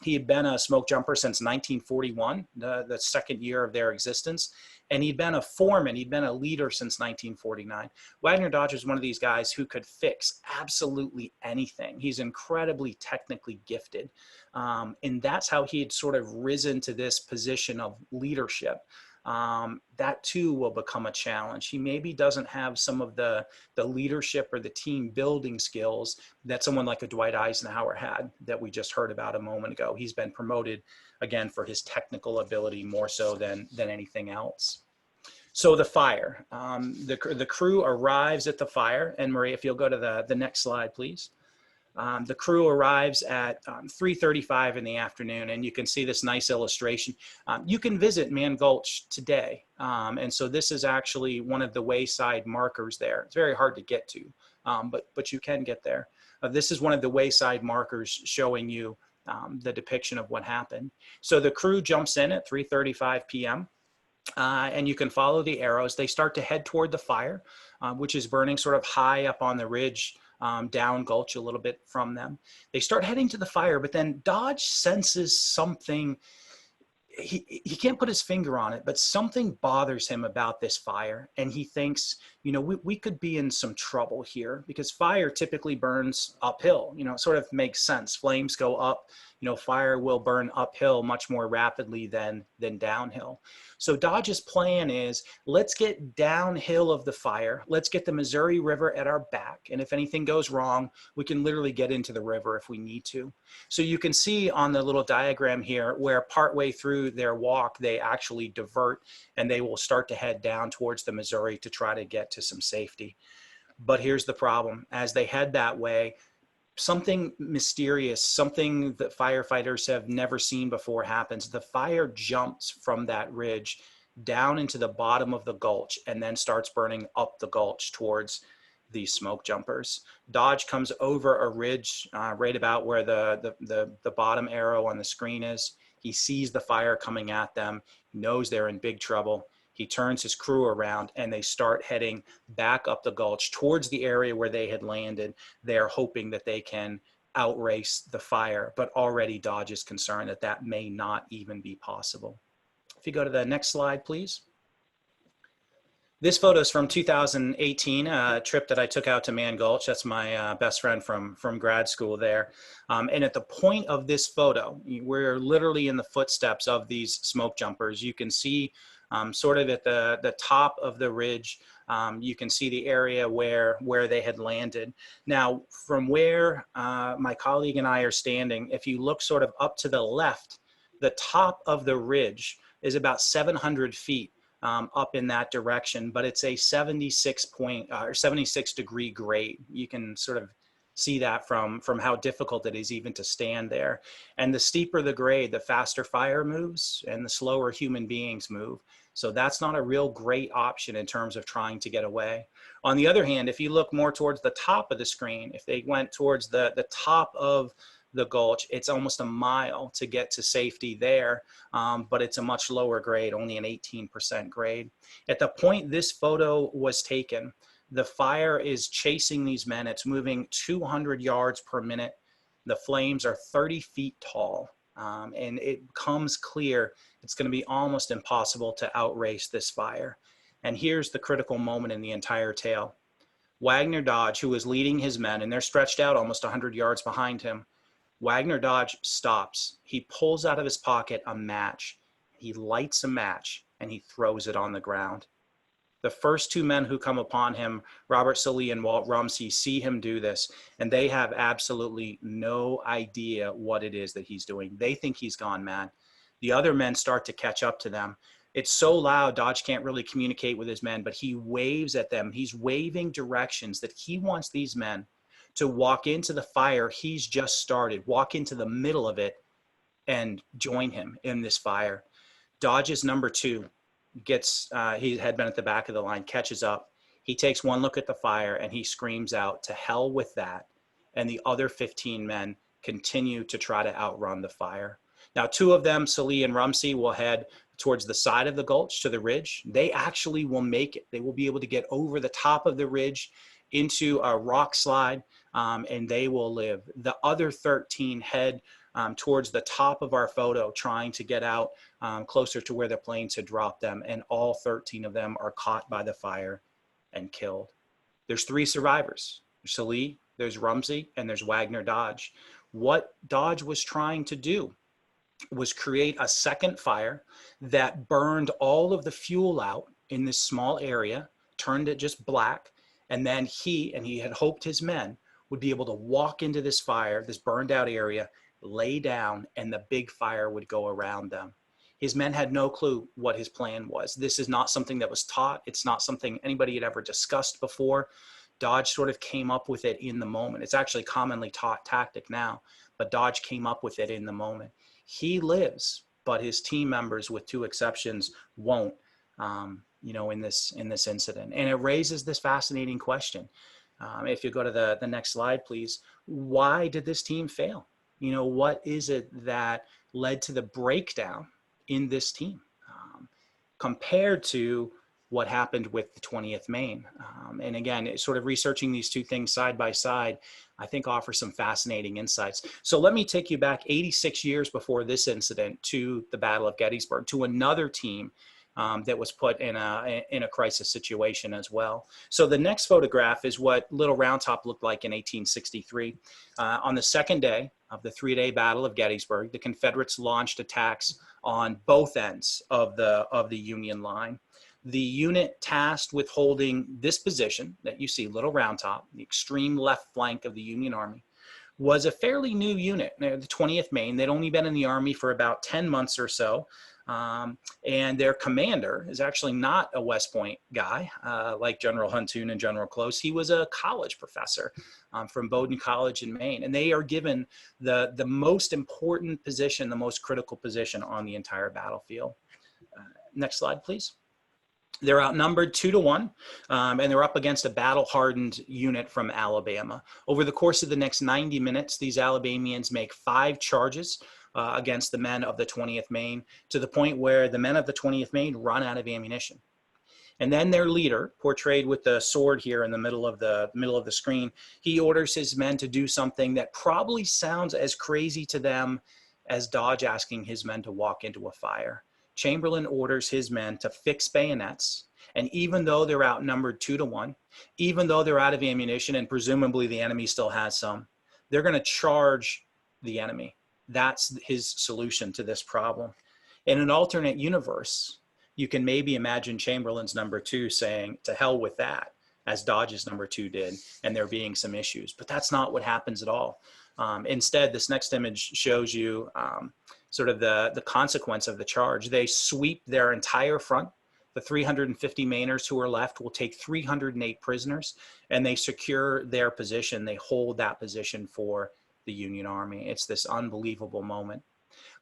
He had been a smoke jumper since 1941, the second year of their existence. And he'd been a foreman. He'd been a leader since 1949. Wagner Dodge is one of these guys who could fix absolutely anything. He's incredibly technically gifted. And that's how he had sort of risen to this position of leadership. That too will become a challenge. He maybe doesn't have some of the leadership or the team building skills that someone like a Dwight Eisenhower had that we just heard about a moment ago. He's been promoted again for his technical ability more so than anything else. So the fire, the crew arrives at the fire, and Maria, if you'll go to the next slide, please. The crew arrives at 3:35 in the afternoon, and you can see this nice illustration. You can visit Man Gulch today, and so this is actually one of the wayside markers there. It's very hard to get to, but you can get there. This is one of the wayside markers showing you the depiction of what happened. So the crew jumps in at 3:35 p.m. And you can follow the arrows. They start to head toward the fire, which is burning sort of high up on the ridge, down gulch a little bit from them. They start heading to the fire, but then Dodge senses something. He can't put his finger on it, but something bothers him about this fire. And he thinks, you know, we could be in some trouble here, because fire typically burns uphill. You know, it sort of makes sense. Flames go up, you know, fire will burn uphill much more rapidly than downhill. So Dodge's plan is, let's get downhill of the fire. Let's get the Missouri River at our back. And if anything goes wrong, we can literally get into the river if we need to. So you can see on the little diagram here where partway through their walk, they actually divert and they will start to head down towards the Missouri to try to get to some safety. But here's the problem. As they head that way, something mysterious, something that firefighters have never seen before happens. The fire jumps from that ridge down into the bottom of the gulch and then starts burning up the gulch towards these smoke jumpers. Dodge comes over a ridge right about where the bottom arrow on the screen is. He sees the fire coming at them, knows they're in big trouble. He turns his crew around and they start heading back up the gulch towards the area where they had landed. They're hoping that they can outrace the fire, but already Dodge is concerned that that may not even be possible. If you go to the next slide, please. This photo is from 2018, a trip that I took out to Man Gulch. That's my best friend from grad school there. And at the point of this photo, we're literally in the footsteps of these smoke jumpers. You can see sort of at the top of the ridge, you can see the area where they had landed. Now, from where my colleague and I are standing, if you look sort of up to the left, the top of the ridge is about 700 feet up in that direction, but it's a 76 degree grade. You can sort of see that from how difficult it is even to stand there. And the steeper the grade, the faster fire moves and the slower human beings move. So that's not a real great option in terms of trying to get away. On the other hand, if you look more towards the top of the screen, if they went towards the top of the gulch, it's almost a mile to get to safety there, but it's a much lower grade, only an 18% grade. At the point this photo was taken, the fire is chasing these men. It's moving 200 yards per minute. The flames are 30 feet tall, and it becomes clear it's going to be almost impossible to outrace this fire. And here's the critical moment in the entire tale. Wagner Dodge, who was leading his men, and they're stretched out almost 100 yards behind him, Wagner Dodge stops. He pulls out of his pocket a match. He lights a match and he throws it on the ground. The first two men who come upon him, Robert Sallee and Walt Rumsey, see him do this, and they have absolutely no idea what it is that he's doing. They think he's gone mad. The other men start to catch up to them. It's so loud, Dodge can't really communicate with his men, but he waves at them. He's waving directions that he wants these men to walk into the fire he's just started, walk into the middle of it and join him in this fire. Dodge's number two gets, he had been at the back of the line, catches up. He takes one look at the fire and he screams out, "To hell with that." And the other 15 men continue to try to outrun the fire. Now, two of them, Sallee and Rumsey, will head towards the side of the gulch to the ridge. They actually will make it. They will be able to get over the top of the ridge into a rock slide, and they will live. The other 13 head towards the top of our photo, trying to get out closer to where the planes had dropped them, and all 13 of them are caught by the fire and killed. There's three survivors. There's Sallee, there's Rumsey, and there's Wagner Dodge. What Dodge was trying to do was create a second fire that burned all of the fuel out in this small area, turned it just black, and then he had hoped his men would be able to walk into this fire, this burned out area, lay down, and the big fire would go around them. His men had no clue what his plan was. This is not something that was taught. It's not something anybody had ever discussed before. Dodge sort of came up with it in the moment. It's actually commonly taught tactic now, but Dodge came up with it in the moment. He lives, but his team members, with two exceptions, won't, in this incident. And it raises this fascinating question. If you go to the next slide, please. Why did this team fail? What is it that led to the breakdown in this team compared to what happened with the 20th Maine? And again, sort of researching these two things side by side, I think offers some fascinating insights. So let me take you back 86 years before this incident to the Battle of Gettysburg, to another team that was put in a crisis situation as well. So the next photograph is what Little Round Top looked like in 1863. On the second day of the three-day Battle of Gettysburg, the Confederates launched attacks on both ends of the Union line. The unit tasked with holding this position that you see, Little Round Top, the extreme left flank of the Union Army, was a fairly new unit. The 20th Maine, they'd only been in the Army for about 10 months or so. And their commander is actually not a West Point guy like General Huntoon and General Close. He was a college professor from Bowdoin College in Maine. And they are given the most important position, the most critical position on the entire battlefield. Next slide, please. They're outnumbered 2-1, and they're up against a battle-hardened unit from Alabama. Over the course of the next 90 minutes, these Alabamians make 5 charges against the men of the 20th Maine, to the point where the men of the 20th Maine run out of ammunition. And then their leader, portrayed with the sword here in the middle of the screen, he orders his men to do something that probably sounds as crazy to them as Dodge asking his men to walk into a fire. Chamberlain orders his men to fix bayonets And even though they're outnumbered 2-1, even though they're out of ammunition and presumably the enemy still has some, they're going to charge the enemy. That's his solution to this problem. In an alternate universe, you can maybe imagine Chamberlain's number 2 saying, to hell with that, as Dodge's number 2 did, and there being some issues. But that's not what happens at all. Instead, this next image shows you sort of the consequence of the charge. They sweep their entire front. The 350 Mainers who are left will take 308 prisoners, and they secure their position. They hold that position for the Union Army. It's this unbelievable moment.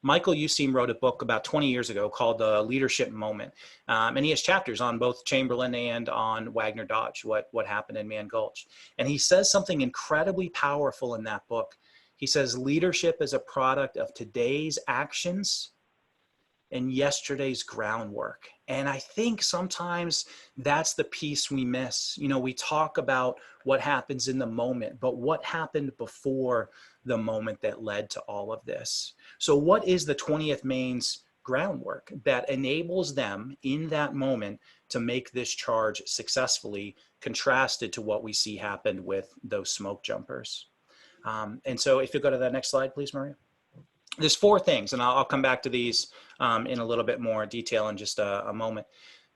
Michael Useem wrote a book about 20 years ago called The Leadership Moment. And he has chapters on both Chamberlain and on Wagner Dodge, what happened in Man Gulch. And he says something incredibly powerful in that book. He says, leadership is a product of today's actions and yesterday's groundwork. And I think sometimes that's the piece we miss. You know, we talk about what happens in the moment, but what happened before the moment that led to all of this? So what is the 20th Maine's groundwork that enables them in that moment to make this charge successfully, contrasted to what we see happened with those smoke jumpers? And so if you go to that next slide, please, Maria. There's 4 things, and I'll come back to these in a little bit more detail in just a moment.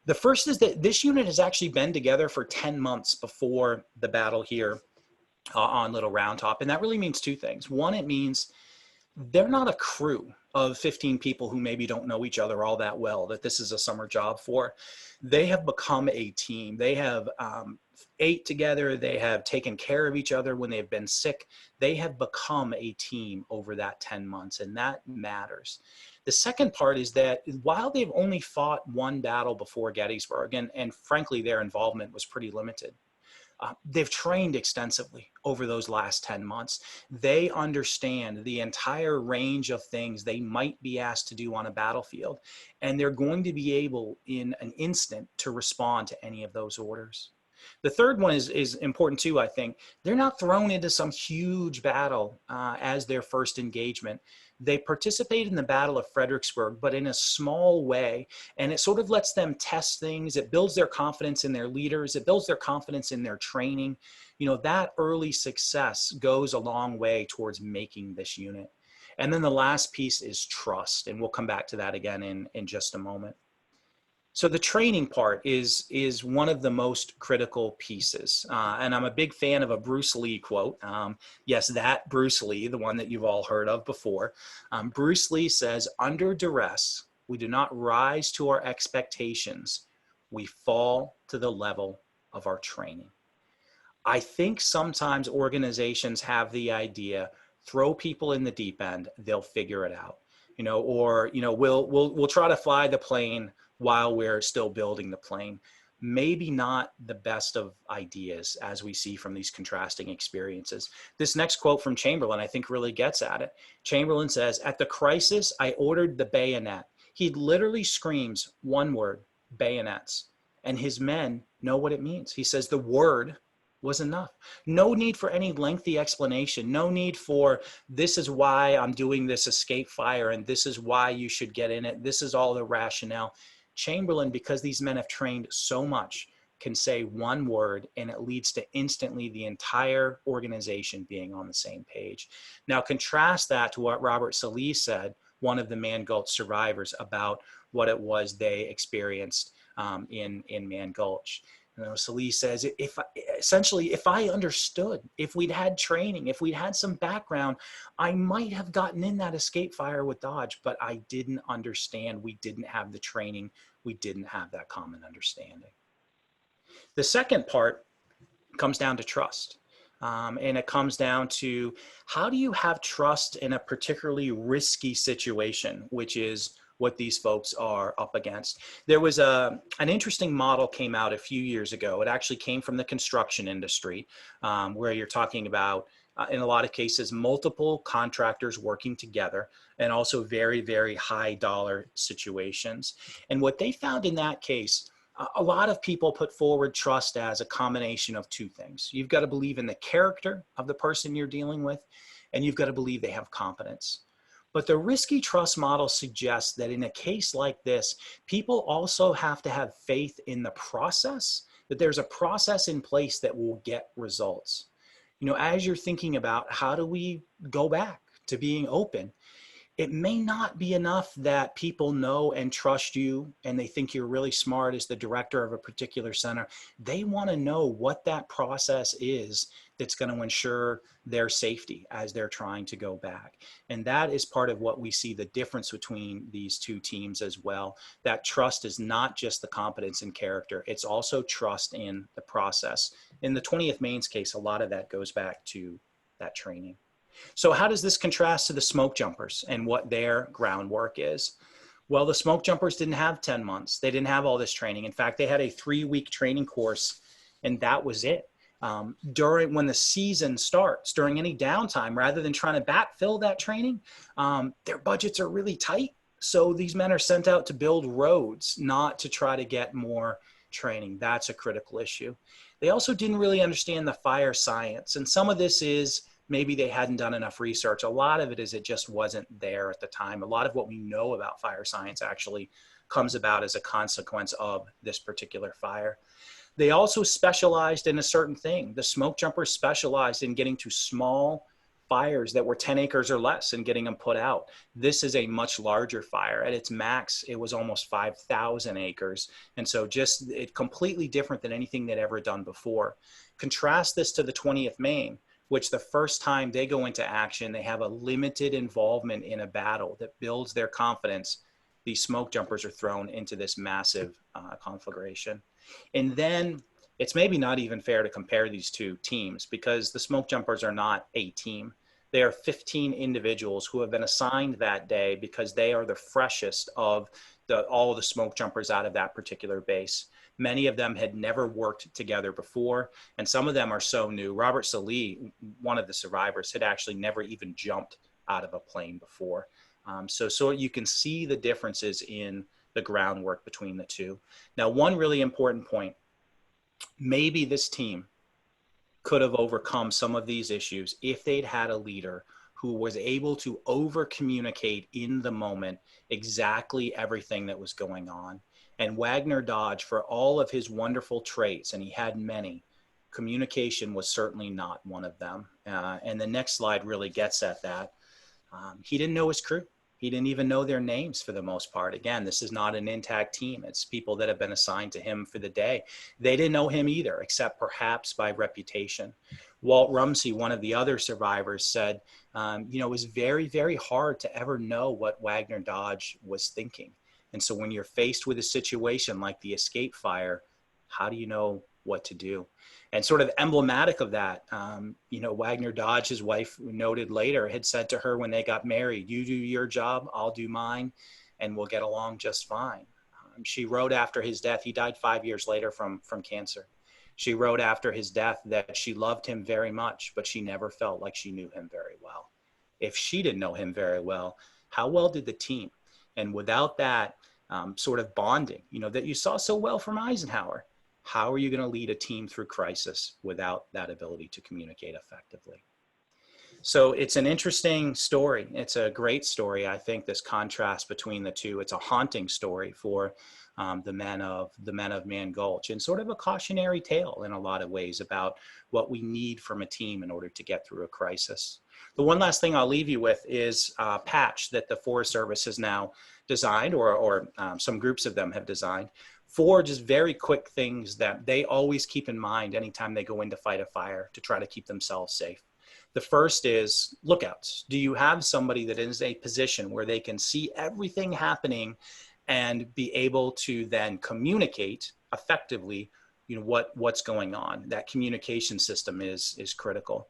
The first is that this unit has actually been together for 10 months before the battle here on Little Round Top. And that really means 2 things. One, it means they're not a crew of 15 people who maybe don't know each other all that well, that this is a summer job for. They have become a team. They have ate together. They have taken care of each other when they've been sick. They have become a team over that 10 months, and that matters. The second part is that while they've only fought 1 battle before Gettysburg, and frankly, their involvement was pretty limited, they've trained extensively over those last 10 months. They understand the entire range of things they might be asked to do on a battlefield, and they're going to be able in an instant to respond to any of those orders. The third one is important too, I think. They're not thrown into some huge battle as their first engagement. They participate in the Battle of Fredericksburg, but in a small way, and it sort of lets them test things. It builds their confidence in their leaders. It builds their confidence in their training. You know, that early success goes a long way towards making this unit. And then the last piece is trust, and we'll come back to that again in just a moment. So the training part is one of the most critical pieces. And I'm a big fan of a Bruce Lee quote. Yes, that Bruce Lee, the one that you've all heard of before. Bruce Lee says, under duress, we do not rise to our expectations. We fall to the level of our training. I think sometimes organizations have the idea, throw people in the deep end, they'll figure it out. You know, or, you know, we'll try to fly the plane while we're still building the plane. Maybe not the best of ideas, as we see from these contrasting experiences. This next quote from Chamberlain, I think, really gets at it. Chamberlain says, at the crisis, I ordered the bayonet. He literally screams one word, bayonets, and his men know what it means. He says the word was enough. No need for any lengthy explanation. No need for, this is why I'm doing this escape fire, and this is why you should get in it. This is all the rationale. Chamberlain, because these men have trained so much, can say one word and it leads to instantly the entire organization being on the same page. Now contrast that to what Robert Sallee said, one of the Man Gulch survivors, about what it was they experienced in Man Gulch. You know, Sallee says, if I understood, if we'd had training, if we'd had some background, I might have gotten in that escape fire with Dodge, but I didn't understand. We didn't have the training. We didn't have that common understanding. The second part comes down to trust. And it comes down to, how do you have trust in a particularly risky situation, which is what these folks are up against. There was an interesting model came out a few years ago. It actually came from the construction industry, where you're talking about, in a lot of cases, multiple contractors working together, and also very, very high dollar situations. And what they found in that case, a lot of people put forward trust as a combination of 2 things. You've got to believe in the character of the person you're dealing with, and you've got to believe they have competence. But the risky trust model suggests that in a case like this, people also have to have faith in the process, that there's a process in place that will get results. As you're thinking about how do we go back to being open, it may not be enough that people know and trust you and they think you're really smart as the director of a particular center. They want to know what that process is that's going to ensure their safety as they're trying to go back. And that is part of what we see the difference between these two teams as well. That trust is not just the competence and character, it's also trust in the process. In the 20th Maine's case, a lot of that goes back to that training. So how does this contrast to the Smokejumpers and what their groundwork is? Well, the Smokejumpers didn't have 10 months. They didn't have all this training. In fact, they had a 3-week training course, and that was it. When the season starts, during any downtime, rather than trying to backfill that training, their budgets are really tight. So these men are sent out to build roads, not to try to get more training. That's a critical issue. They also didn't really understand the fire science. And some of this is maybe they hadn't done enough research. A lot of it is it just wasn't there at the time. A lot of what we know about fire science actually comes about as a consequence of this particular fire. They also specialized in a certain thing. The Smokejumpers specialized in getting to small fires that were 10 acres or less and getting them put out. This is a much larger fire. At its max, it was almost 5,000 acres. And so it completely different than anything they'd ever done before. Contrast this to the 20th Maine, which the first time they go into action, they have a limited involvement in a battle that builds their confidence. These Smokejumpers are thrown into this massive conflagration. And then it's maybe not even fair to compare these two teams because the Smokejumpers are not a team. They are 15 individuals who have been assigned that day because they are the freshest of all the Smokejumpers out of that particular base. Many of them had never worked together before, and some of them are so new. Robert Salee, one of the survivors, had actually never even jumped out of a plane before. So you can see the differences in the groundwork between the two. Now, one really important point, maybe this team could have overcome some of these issues if they'd had a leader who was able to over-communicate in the moment exactly everything that was going on. And Wagner Dodge, for all of his wonderful traits, and he had many, communication was certainly not one of them. And the next slide really gets at that. He didn't know his crew. He didn't even know their names for the most part. Again, this is not an intact team. It's people that have been assigned to him for the day. They didn't know him either, except perhaps by reputation. Walt Rumsey, one of the other survivors, said, it was very, very hard to ever know what Wagner Dodge was thinking. And so when you're faced with a situation like the escape fire, how do you know what to do? And sort of emblematic of that, Wagner Dodge, his wife noted later, had said to her when they got married, you do your job, I'll do mine, and we'll get along just fine. She wrote after his death, he died 5 years later from cancer. She wrote after his death that she loved him very much, but she never felt like she knew him very well. If she didn't know him very well, how well did the team? And without that sort of bonding, that you saw so well from Eisenhower, how are you going to lead a team through crisis without that ability to communicate effectively? So it's an interesting story. It's a great story. I think this contrast between the two, it's a haunting story for the men of Man Gulch, and sort of a cautionary tale in a lot of ways about what we need from a team in order to get through a crisis. The one last thing I'll leave you with is a patch that the Forest Service has now designed, or some groups of them have designed, for just very quick things that they always keep in mind anytime they go in to fight a fire to try to keep themselves safe. The first is lookouts. Do you have somebody that is in a position where they can see everything happening and be able to then communicate effectively, what's going on? That communication system is critical.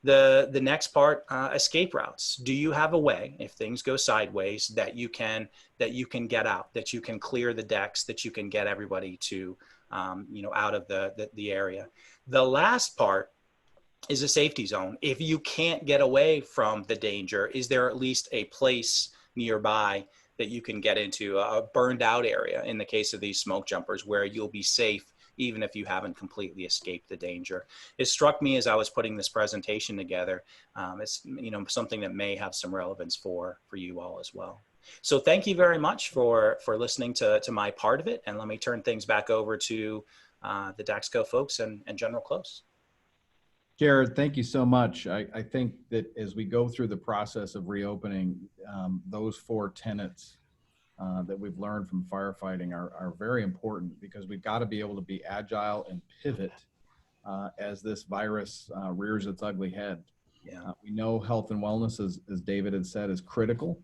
The next part, escape routes. Do you have a way, if things go sideways, that you can get out, that you can clear the decks, that you can get everybody to, out of the area? The last part is a safety zone. If you can't get away from the danger, is there at least a place nearby that you can get into, a burned out area in the case of these Smokejumpers, where you'll be safe even if you haven't completely escaped the danger. It struck me as I was putting this presentation together. It's something that may have some relevance for you all as well. So thank you very much for listening to my part of it. And let me turn things back over to the Daxko folks and General Close. Jared, thank you so much. I think that as we go through the process of reopening, those 4 tenets that we've learned from firefighting are very important, because we've got to be able to be agile and pivot as this virus rears its ugly head. Yeah. We know health and wellness, as David had said, is critical,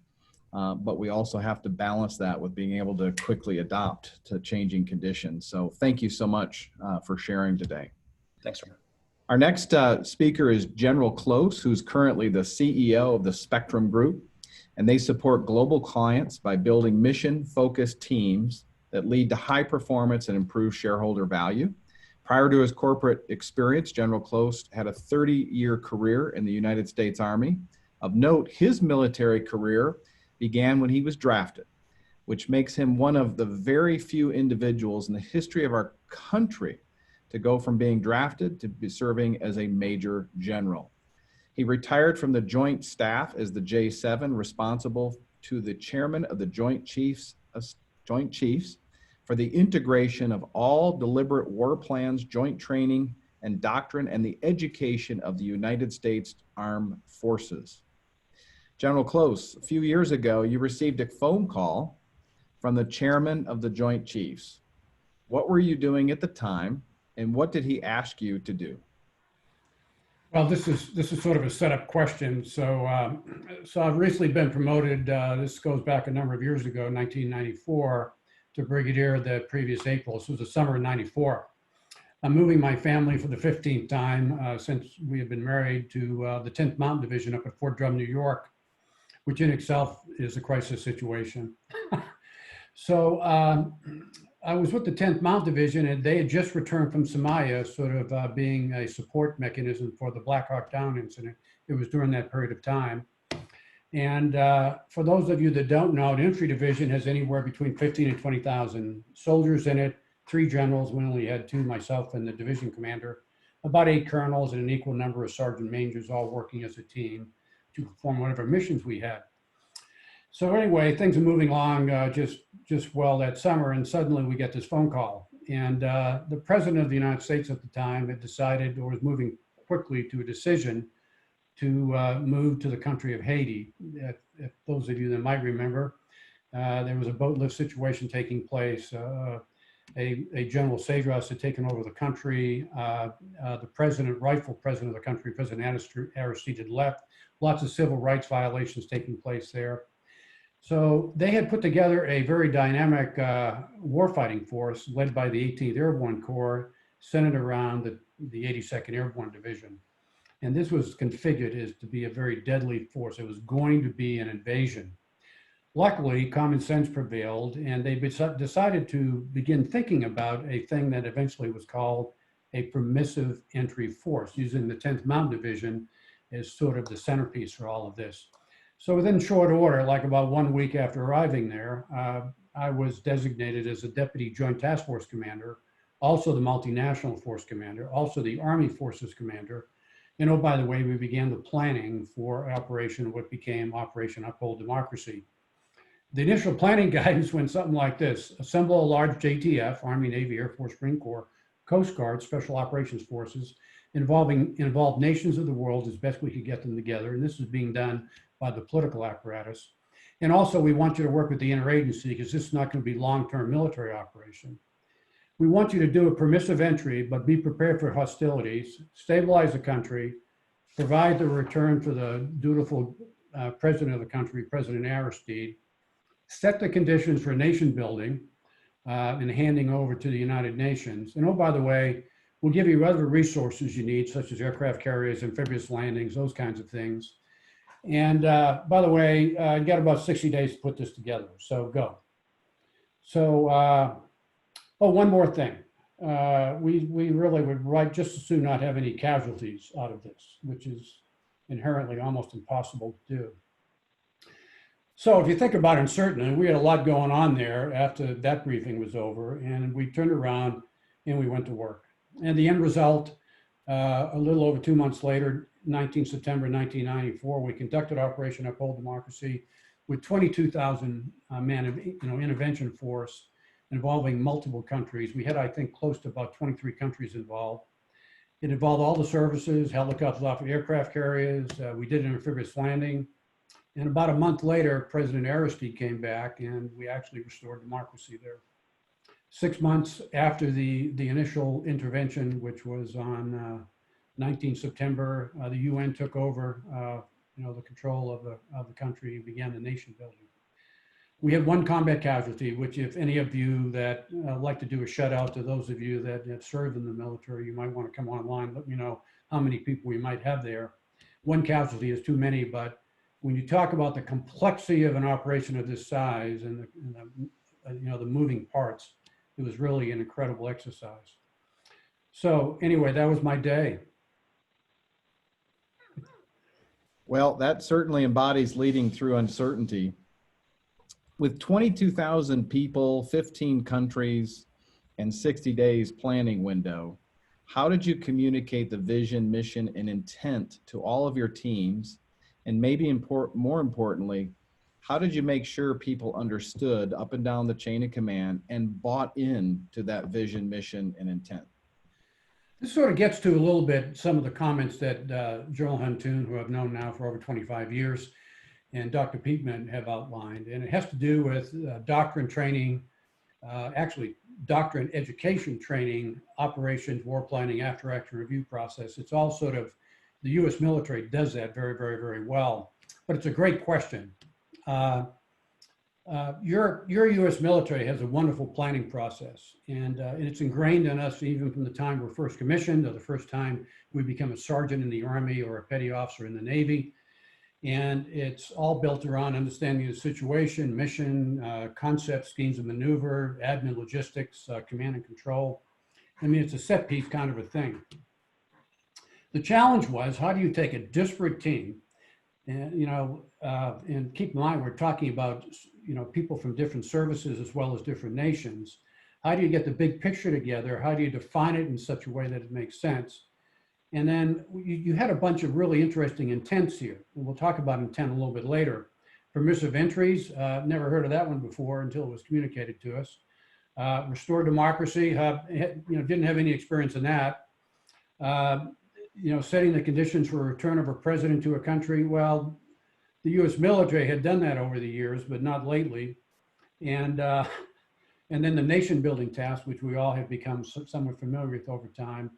but we also have to balance that with being able to quickly adapt to changing conditions. So thank you so much for sharing today. Thanks, Ron. Our next speaker is General Close, who's currently the CEO of the Spectrum Group, and they support global clients by building mission-focused teams that lead to high performance and improve shareholder value. Prior to his corporate experience, General Close had a 30-year career in the United States Army. Of note, his military career began when he was drafted, which makes him one of the very few individuals in the history of our country to go from being drafted to be serving as a major general. He retired from the Joint Staff as the J7, responsible to the chairman of the Joint Chiefs for the integration of all deliberate war plans, joint training and doctrine, and the education of the United States Armed Forces. General Close, a few years ago, you received a phone call from the chairman of the Joint Chiefs. What were you doing at the time, and what did he ask you to do? Well, this is sort of a setup question. So I've recently been promoted. This goes back a number of years ago, 1994, to brigadier the previous April. This was the summer of '94. I'm moving my family for the 15th time since we have been married to the 10th Mountain Division up at Fort Drum, New York, which in itself is a crisis situation. So I was with the 10th Mountain Division, and they had just returned from Somalia, sort of being a support mechanism for the Black Hawk Down incident. It was during that period of time. And for those of you that don't know, the infantry division has anywhere between 15 and 20,000 soldiers in it, 3 generals. We only had 2, myself and the division commander, about 8 colonels, and an equal number of sergeant majors, all working as a team to perform whatever missions we had. So anyway, things are moving along just well that summer, and suddenly we get this phone call. And the president of the United States at the time had decided, or was moving quickly to a decision, to move to the country of Haiti. If those of you that might remember, there was a boat lift situation taking place. A General Cedras had taken over the country. The president, rightful president of the country, President Aristide, had left. Lots of civil rights violations taking place there. So they had put together a very dynamic warfighting force led by the 18th Airborne Corps, centered around the 82nd Airborne Division. And this was configured as to be a very deadly force. It was going to be an invasion. Luckily, common sense prevailed, and they decided to begin thinking about a thing that eventually was called a permissive entry force, using the 10th Mountain Division as sort of the centerpiece for all of this. So within short order, like about 1 week after arriving there, I was designated as a Deputy Joint Task Force Commander, also the Multinational Force Commander, also the Army Forces Commander. And oh, by the way, we began the planning for what became Operation Uphold Democracy. The initial planning guidance went something like this: assemble a large JTF, Army, Navy, Air Force, Marine Corps, Coast Guard, Special Operations Forces, involve nations of the world as best we could get them together. And this is being done by the political apparatus. And also, we want you to work with the interagency, because this is not going to be long-term military operation. We want you to do a permissive entry, but be prepared for hostilities, stabilize the country, provide the return for the dutiful president of the country, President Aristide, set the conditions for nation building and handing over to the United Nations. And oh, by the way, we'll give you other resources you need, such as aircraft carriers, amphibious landings, those kinds of things. And by the way, you got about 60 days to put this together, so go. So, oh, one more thing. We really would just as soon not have any casualties out of this, which is inherently almost impossible to do. So if you think about uncertainty, we had a lot going on there after that briefing was over, and we turned around and we went to work. And the end result, a little over 2 months later, 19 September 1994, we conducted Operation Uphold Democracy with 22,000 man intervention force involving multiple countries. We had, I think, close to about 23 countries involved. It involved all the services, helicopters off of aircraft carriers. We did an amphibious landing. And about a month later, President Aristide came back and we actually restored democracy there. 6 months after the initial intervention, which was on 19 September, the UN took over the control of the country and began the nation building. We had one combat casualty, which if any of you that like to do a shout out to those of you that have served in the military, you might want to come online, let me know how many people we might have there. One casualty is too many, but when you talk about the complexity of an operation of this size and the moving parts, it was really an incredible exercise. So anyway, that was my day. Well, that certainly embodies leading through uncertainty. With 22,000 people, 15 countries, and 60 days planning window, how did you communicate the vision, mission, and intent to all of your teams? And maybe more importantly, how did you make sure people understood up and down the chain of command and bought in to that vision, mission, and intent? This sort of gets to a little bit some of the comments that General Huntoon, who I've known now for over 25 years, and Dr. Peatman have outlined. And it has to do with doctrine training, actually doctrine education training, operations, war planning, after action review process. It's all sort of, the US military does that very, very, very well. But it's a great question. Your US military has a wonderful planning process, and it's ingrained in us even from the time we're first commissioned or the first time we become a sergeant in the Army or a petty officer in the Navy. And it's all built around understanding the situation, mission, concept, schemes of maneuver, admin, logistics, command and control. I mean, it's a set piece kind of a thing. The challenge was, how do you take a disparate team, and and keep in mind, we're talking about people from different services as well as different nations. How do you get the big picture together? How do you define it in such a way that it makes sense? And then you had a bunch of really interesting intents here. And we'll talk about intent a little bit later. Permissive entries, never heard of that one before until it was communicated to us. Restore democracy, didn't have any experience in that. Setting the conditions for return of a president to a country. Well, the US military had done that over the years, but not lately. And then the nation building task, which we all have become somewhat familiar with over time.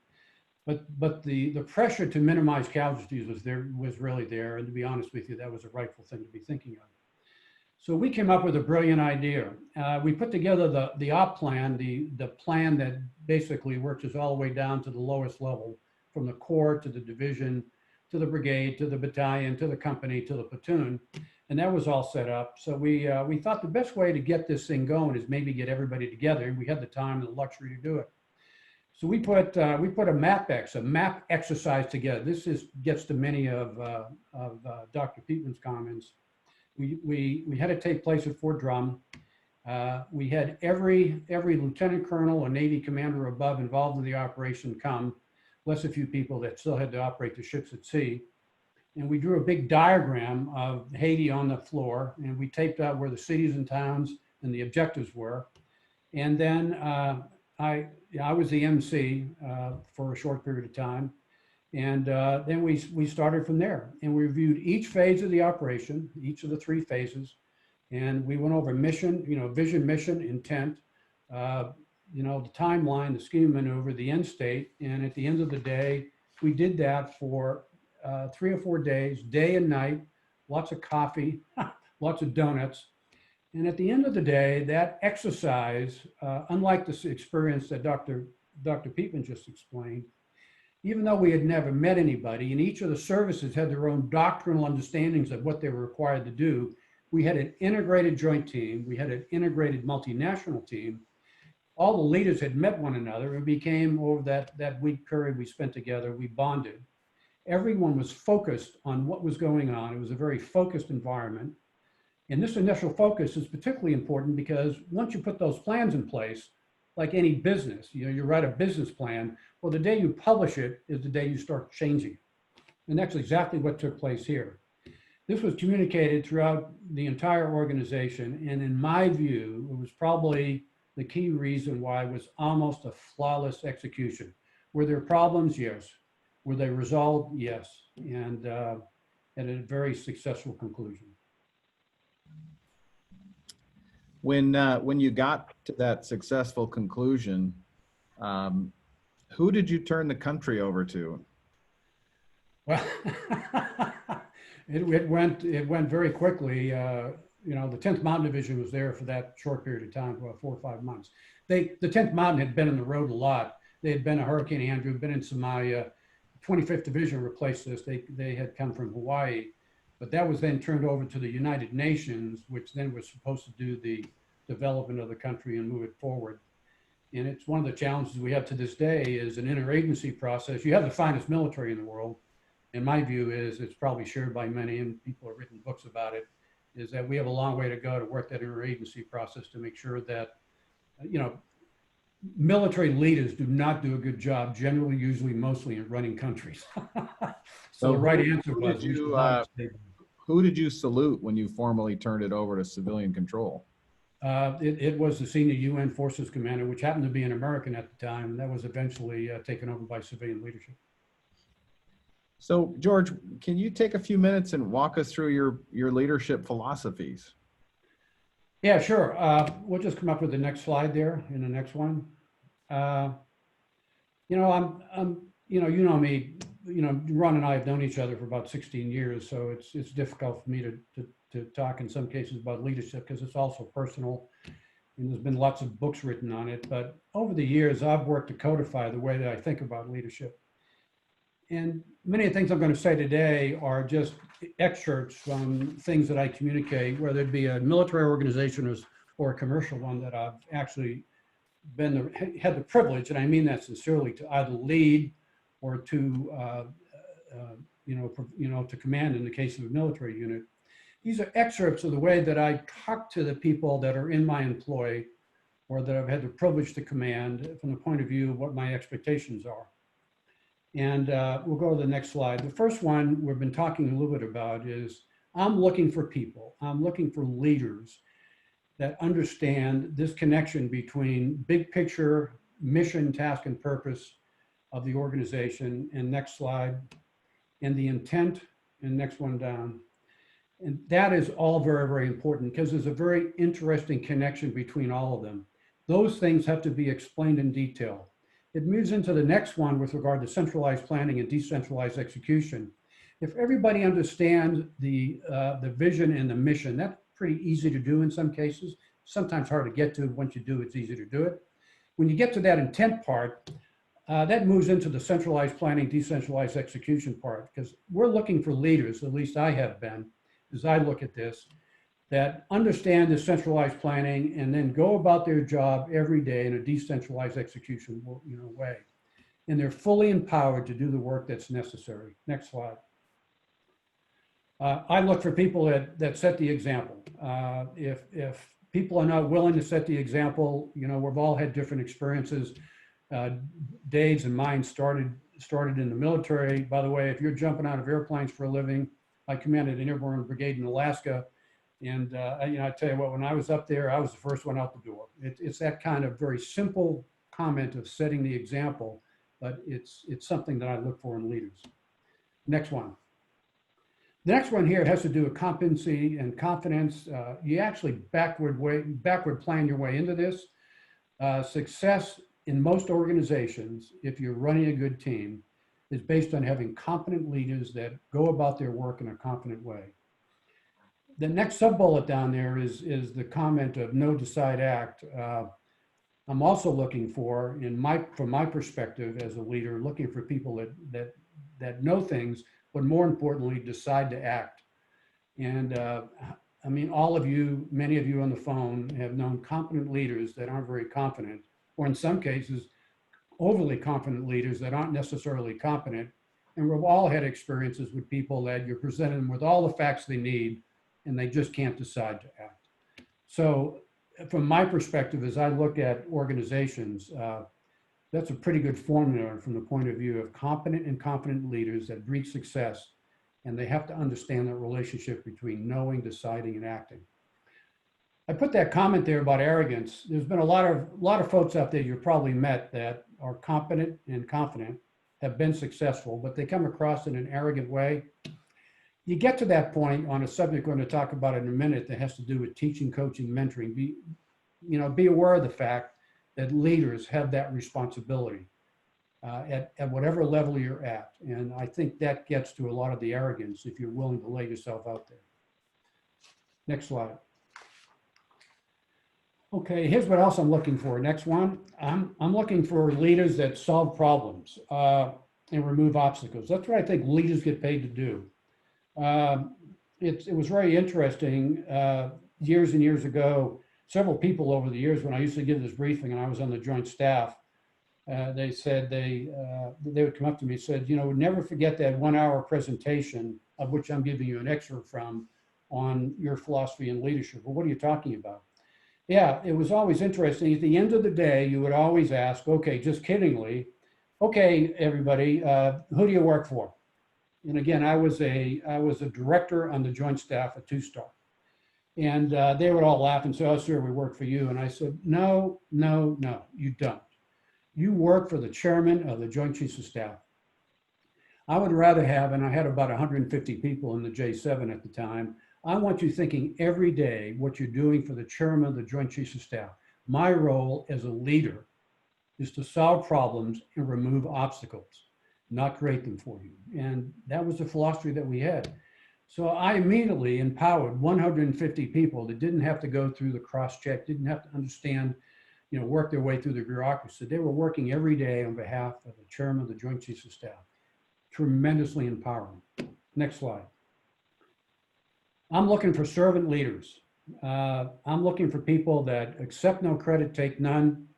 But the pressure to minimize casualties was really there. And to be honest with you, that was a rightful thing to be thinking of. So we came up with a brilliant idea. We put together the op plan, the plan that basically works us all the way down to the lowest level, from the corps to the division, to the brigade, to the battalion, to the company, to the platoon. And that was all set up. So we thought the best way to get this thing going is maybe get everybody together. We had the time and the luxury to do it. So we put a map exercise together. This gets to many of Dr. Peatman's comments. We had it take place at Fort Drum. We had every lieutenant colonel or Navy commander above involved in the operation come, less a few people that still had to operate the ships at sea. And we drew a big diagram of Haiti on the floor, and we taped out where the cities and towns and the objectives were. And then I was the MC for a short period of time. And then we started from there, and we reviewed each phase of the operation, each of the 3 phases. And we went over mission, vision, mission, intent, the timeline, the scheme of maneuver, the end state. And at the end of the day, we did that for 3 or 4 days, day and night, lots of coffee, lots of donuts. And at the end of the day, that exercise, unlike this experience that Dr. Peatman just explained, even though we had never met anybody, and each of the services had their own doctrinal understandings of what they were required to do, we had an integrated joint team, we had an integrated multinational team. All the leaders had met one another and became, over that week period we spent together, we bonded. Everyone was focused on what was going on. It was a very focused environment. And this initial focus is particularly important because once you put those plans in place, like any business. You know, you write a business plan. Well, the day you publish it is the day you start changing it. And that's exactly what took place here. This was communicated throughout the entire organization. And in my view, it was probably the key reason why it was almost a flawless execution. Were there problems? Yes. Were they resolved? Yes. And at a very successful conclusion. When you got to that successful conclusion, who did you turn the country over to? Well, it went very quickly. You know, the 10th Mountain Division was there for that short period of time, about 4 or 5 months. The 10th Mountain had been on the road a lot. They had been a Hurricane Andrew, been in Somalia. 25th Division replaced this. They had come from Hawaii, but that was then turned over to the United Nations, which then was supposed to do the development of the country and move it forward. And it's one of the challenges we have to this day is an interagency process. You have the finest military in the world. And my view is, it's probably shared by many, and people have written books about it, is that we have a long way to go to work that interagency process to make sure that, you know, military leaders do not do a good job, generally, usually, mostly in running countries. So the right answer was, who did you salute when you formally turned it over to civilian control? It was the senior UN forces commander, which happened to be an American at the time, and that was eventually taken over by civilian leadership. So, George, can you take a few minutes and walk us through your leadership philosophies? Yeah, sure. We'll just come up with the next slide there in the next one. You know, you know me, you know, Ron and I have known each other for about 16 years, so it's difficult for me to talk in some cases about leadership because it's also personal, and there's been lots of books written on it. But over the years, I've worked to codify the way that I think about leadership. And many of the things I'm going to say today are just excerpts from things that I communicate, whether it be a military organization or a commercial one that I've actually had the privilege, and I mean that sincerely, to either lead or to to command in the case of a military unit. These are excerpts of the way that I talk to the people that are in my employ or that I've had the privilege to command from the point of view of what my expectations are. And we'll go to the next slide. The first one we've been talking a little bit about is I'm looking for people. I'm looking for leaders that understand this connection between big picture, mission, task, and purpose of the organization. And next slide. And the intent, and next one down. And that is all very, very important because there's a very interesting connection between all of them. Those things have to be explained in detail. It moves into the next one with regard to centralized planning and decentralized execution. If everybody understands the vision and the mission, that's pretty easy to do in some cases. Sometimes hard to get to. Once you do, it's easy to do it. When you get to that intent part, that moves into the centralized planning, decentralized execution part, because we're looking for leaders, at least I have been, as I look at this, that understand the centralized planning and then go about their job every day in a decentralized execution way. And they're fully empowered to do the work that's necessary. Next slide. I look for people that set the example. If people are not willing to set the example, you know, we've all had different experiences. Dave's and mine started in the military. By the way, if you're jumping out of airplanes for a living, I commanded an airborne brigade in Alaska. And I tell you what, when I was up there, I was the first one out the door. It's that kind of very simple comment of setting the example, but it's something that I look for in leaders. Next one. The next one here has to do with competency and confidence. You actually backward plan your way into this. Success in most organizations, if you're running a good team, is based on having competent leaders that go about their work in a competent way. The next sub-bullet down there is the comment of know, decide, act. I'm also looking for, from my perspective as a leader, looking for people that know things, but more importantly, decide to act. And I mean, all of you, many of you on the phone have known competent leaders that aren't very confident, or in some cases, overly confident leaders that aren't necessarily competent. And we've all had experiences with people that you're presenting them with all the facts they need, and they just can't decide to act. So from my perspective, as I look at organizations, that's a pretty good formula from the point of view of competent and confident leaders that breed success. And they have to understand that relationship between knowing, deciding, and acting. I put that comment there about arrogance. There's been a lot of folks out there you've probably met that are competent and confident, have been successful, but they come across in an arrogant way. You get to that point on a subject we're going to talk about in a minute that has to do with teaching, coaching, mentoring. Be aware of the fact that leaders have that responsibility at whatever level you're at. And I think that gets to a lot of the arrogance if you're willing to lay yourself out there. Next slide. Okay, here's what else I'm looking for. Next one. I'm looking for leaders that solve problems and remove obstacles. That's what I think leaders get paid to do. It was very interesting years and years ago. Several people over the years when I used to give this briefing and I was on the joint staff, they said they would come up to me and said, never forget that 1 hour presentation of which I'm giving you an excerpt from on your philosophy and leadership. Well, what are you talking about? Yeah, it was always interesting. At the end of the day, you would always ask, okay, just kiddingly, okay, everybody, who do you work for? And again, I was a director on the joint staff at 2-star. And they would all laugh and say, oh, sir, we work for you. And I said, no, you don't. You work for the chairman of the Joint Chiefs of Staff. I would rather have, and I had about 150 people in the J7 at the time, I want you thinking every day what you're doing for the chairman of the Joint Chiefs of Staff. My role as a leader is to solve problems and remove obstacles, not create them for you. And that was the philosophy that we had. So I immediately empowered 150 people that didn't have to go through the cross-check, didn't have to understand, work their way through the bureaucracy. They were working every day on behalf of the chairman of the Joint Chiefs of Staff. Tremendously empowering. Next slide. I'm looking for servant leaders. I'm looking for people that accept no credit, take none.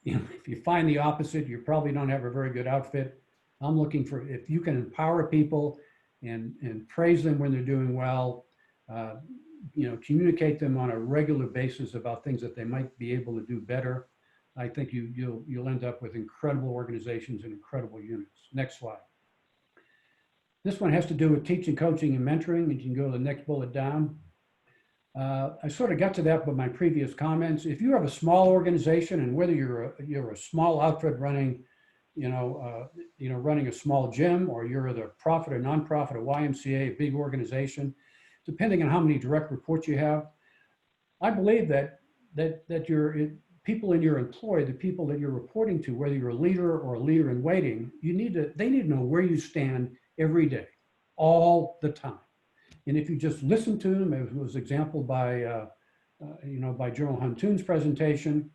If you find the opposite, you probably don't have a very good outfit. I'm looking for, if you can empower people and praise them when they're doing well, communicate them on a regular basis about things that they might be able to do better. I think you'll end up with incredible organizations and incredible units. Next slide. This one has to do with teaching, coaching, and mentoring. And you can go to the next bullet down. I sort of got to that with my previous comments. If you have a small organization, and whether you're a small outfit running, running a small gym, or you're the profit or nonprofit, a YMCA, a big organization, depending on how many direct reports you have, I believe that your people in your employ, the people that you're reporting to, whether you're a leader or a leader in waiting, they need to know where you stand every day, all the time. And if you just listen to them, it was example by General Huntoon's presentation,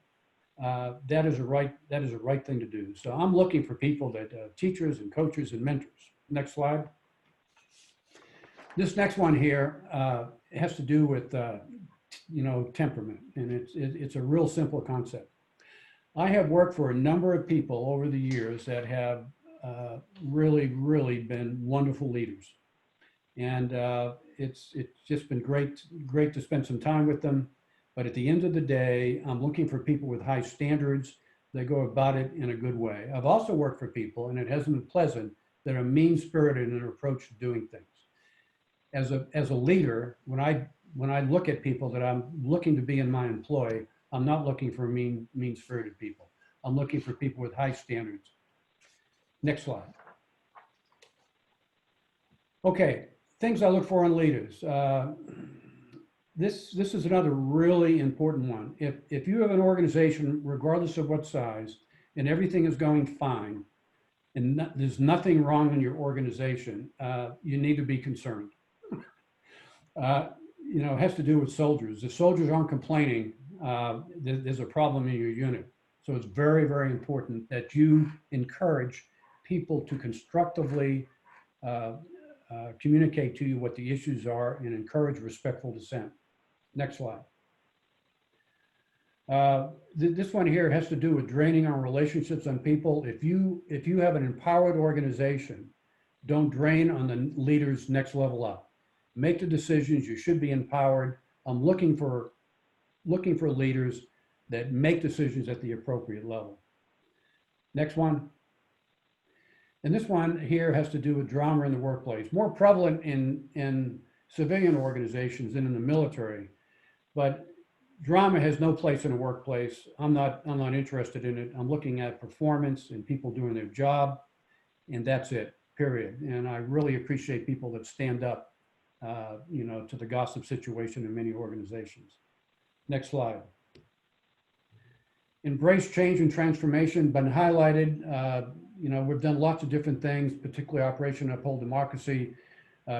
that is a right thing to do. So I'm looking for people that teachers and coaches and mentors. Next slide. This next one here has to do with temperament, and it's a real simple concept. I have worked for a number of people over the years that have really been wonderful leaders. And it's just been great to spend some time with them. But at the end of the day, I'm looking for people with high standards that go about it in a good way. I've also worked for people, and it hasn't been pleasant, that are mean-spirited in their approach to doing things. As a leader, when I look at people that I'm looking to be in my employ, I'm not looking for mean-spirited people. I'm looking for people with high standards. Next slide. Okay, things I look for in leaders. This is another really important one. If you have an organization, regardless of what size, and everything is going fine, and there's nothing wrong in your organization, you need to be concerned. It has to do with soldiers. If soldiers aren't complaining, there's a problem in your unit. So it's very, very important that you encourage people to constructively communicate to you what the issues are and encourage respectful dissent. Next slide. This one here has to do with draining on relationships on people. If you have an empowered organization, don't drain on the leaders next level up. Make the decisions. You should be empowered. I'm looking for, looking for leaders that make decisions at the appropriate level. Next one. And this one here has to do with drama in the workplace, more prevalent in civilian organizations than in the military, but drama has no place in a workplace. I'm not interested in it. I'm looking at performance and people doing their job, and that's it, period. And I really appreciate people that stand up, to the gossip situation in many organizations. Next slide. Embrace change and transformation, been highlighted. We've done lots of different things, particularly Operation Uphold Democracy.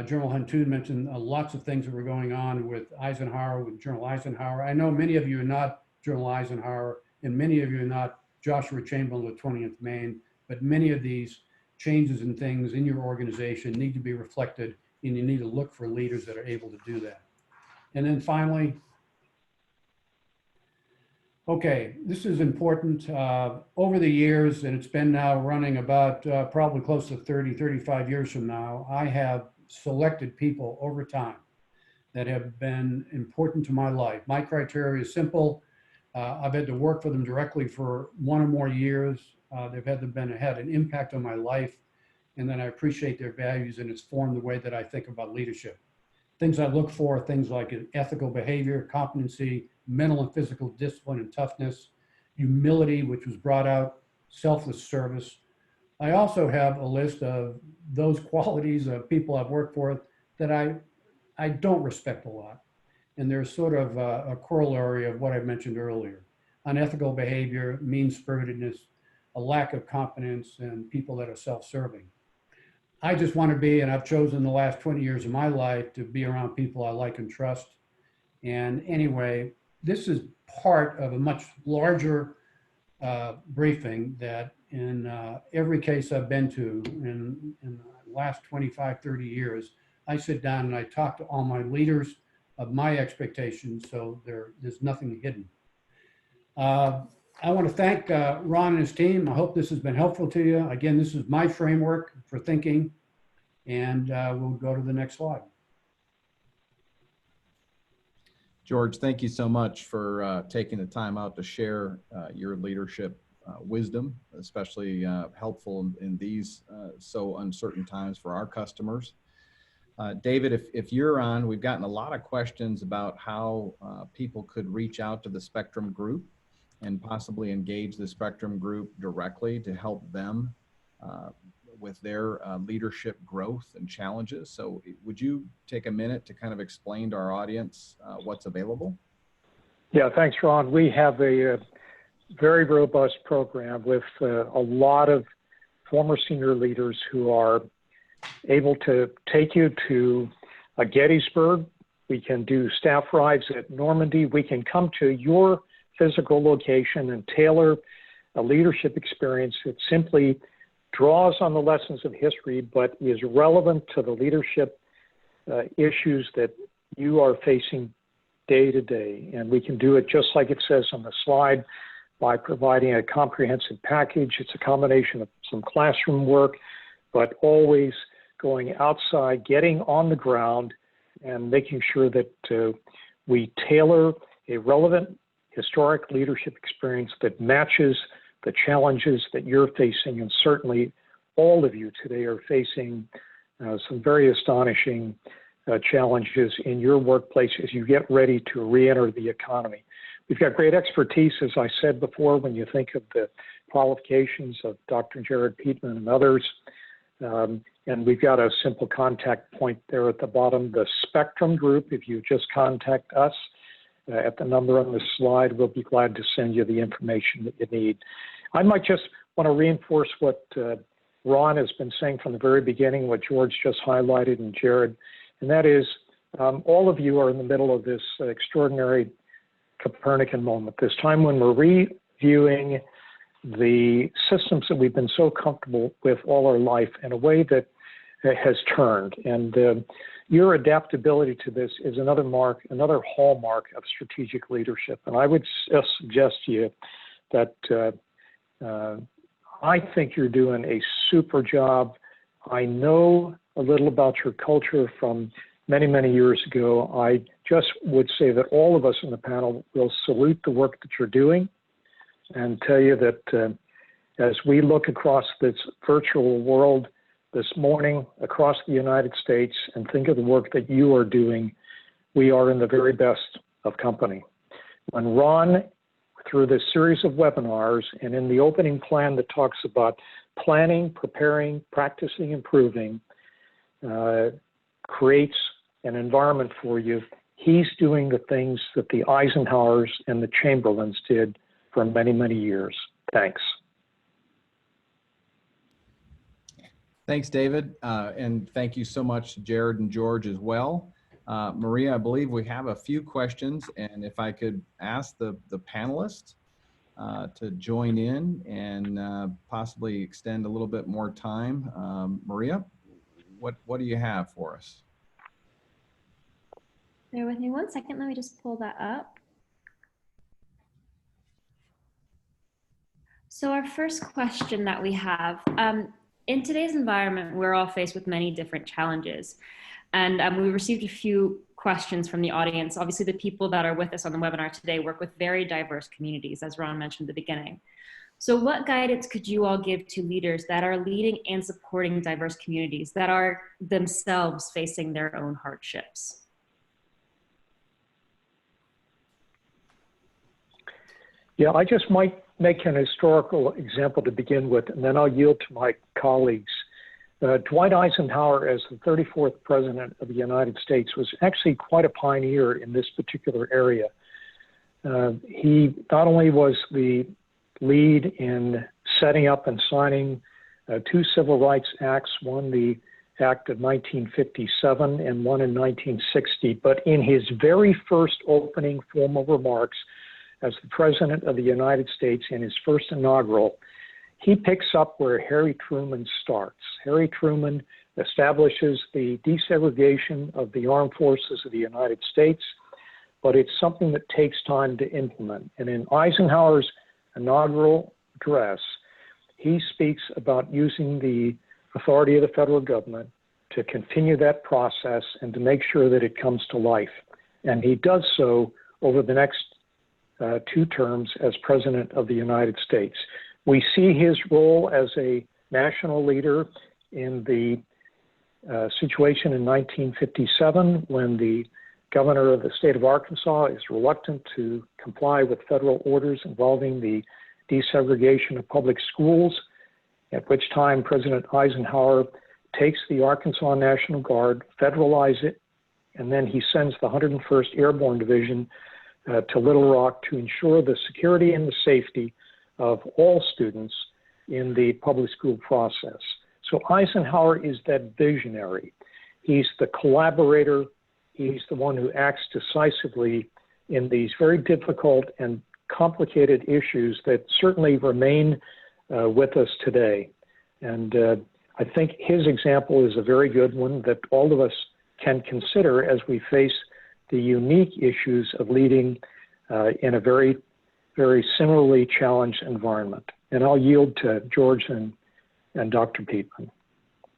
General Huntoon mentioned lots of things that were going on with Eisenhower, with General Eisenhower. I know many of you are not General Eisenhower, and many of you are not Joshua Chamberlain with 20th Maine, but many of these changes and things in your organization need to be reflected, and you need to look for leaders that are able to do that. And then finally, okay, this is important. Over the years, and it's been now running about probably close to 30, 35 years from now, I have selected people over time that have been important to my life. My criteria is simple. I've had to work for them directly for 1 or more years. They've had an impact on my life, and then I appreciate their values, and it's formed the way that I think about leadership. Things I look for, things like ethical behavior, competency, mental and physical discipline and toughness, humility, which was brought out, selfless service. I also have a list of those qualities of people I've worked for that I don't respect a lot. And there's sort of a corollary of what I mentioned earlier. Unethical behavior, mean-spiritedness, a lack of competence, and people that are self-serving. I just want to be, and I've chosen the last 20 years of my life to be around people I like and trust. And anyway, this is part of a much larger briefing that in every case I've been to in the last 25, 30 years, I sit down and I talk to all my leaders of my expectations, so there's nothing hidden. I want to thank Ron and his team. I hope this has been helpful to you. Again, this is my framework for thinking, and we'll go to the next slide. George, thank you so much for taking the time out to share your leadership wisdom, especially helpful in these so uncertain times for our customers. David, if you're on, we've gotten a lot of questions about how people could reach out to the Spectrum Group and possibly engage the Spectrum Group directly to help them with their leadership growth and challenges. So would you take a minute to kind of explain to our audience what's available? Yeah, thanks, Ron. We have a very robust program with a lot of former senior leaders who are able to take you to Gettysburg. We can do staff rides at Normandy. We can come to your physical location and tailor a leadership experience that simply draws on the lessons of history, but is relevant to the leadership issues that you are facing day to day. And we can do it just like it says on the slide by providing a comprehensive package. It's a combination of some classroom work, but always going outside, getting on the ground, and making sure that we tailor a relevant historic leadership experience that matches the challenges that you're facing. And certainly all of you today are facing some very astonishing challenges in your workplace as you get ready to re-enter the economy. We've got great expertise, as I said before, when you think of the qualifications of Dr. Jared Peatman and others. And we've got a simple contact point there at the bottom, the Spectrum Group. If you just contact us at the number on the slide, we'll be glad to send you the information that you need. I might just want to reinforce what Ron has been saying from the very beginning, what George just highlighted and Jared, and that is all of you are in the middle of this extraordinary Copernican moment, this time when we're reviewing the systems that we've been so comfortable with all our life in a way that has turned. And your adaptability to this is another hallmark of strategic leadership. And I would suggest to you that I think you're doing a super job. I know a little about your culture from many, many years ago. I just would say that all of us in the panel will salute the work that you're doing and tell you that as we look across this virtual world this morning across the United States and think of the work that you are doing, we are in the very best of company. When Ron, through this series of webinars and in the opening plan that talks about planning, preparing, practicing, improving, creates an environment for you, he's doing the things that the Eisenhowers and the Chamberlains did for many, many years. Thanks. Thanks, David. And thank you so much, Jared and George, as well. Maria, I believe we have a few questions, and if I could ask the panelists to join in and possibly extend a little bit more time. Maria, what do you have for us? Bear with me 1 second. Let me just pull that up. So our first question that we have, in today's environment, we're all faced with many different challenges. And we received a few questions from the audience. Obviously, the people that are with us on the webinar today work with very diverse communities, as Ron mentioned at the beginning. So what guidance could you all give to leaders that are leading and supporting diverse communities that are themselves facing their own hardships? Yeah, I just might make an historical example to begin with, and then I'll yield to my colleagues. Dwight Eisenhower, as the 34th President of the United States, was actually quite a pioneer in this particular area. He not only was the lead in setting up and signing two civil rights acts, one the Act of 1957 and one in 1960, but in his very first opening formal remarks as the President of the United States in his first inaugural, he picks up where Harry Truman starts. Harry Truman establishes the desegregation of the armed forces of the United States, but it's something that takes time to implement. And in Eisenhower's inaugural address, he speaks about using the authority of the federal government to continue that process and to make sure that it comes to life. And he does so over the next 2 terms as President of the United States. We see his role as a national leader in the situation in 1957 when the governor of the state of Arkansas is reluctant to comply with federal orders involving the desegregation of public schools, at which time President Eisenhower takes the Arkansas National Guard, federalizes it, and then he sends the 101st Airborne Division to Little Rock to ensure the security and the safety of all students in the public school process. So Eisenhower is that visionary. He's the collaborator. He's the one who acts decisively in these very difficult and complicated issues that certainly remain with us today. And I think his example is a very good one that all of us can consider as we face the unique issues of leading in a very, very similarly challenged environment. And I'll yield to George and Dr. Peatman.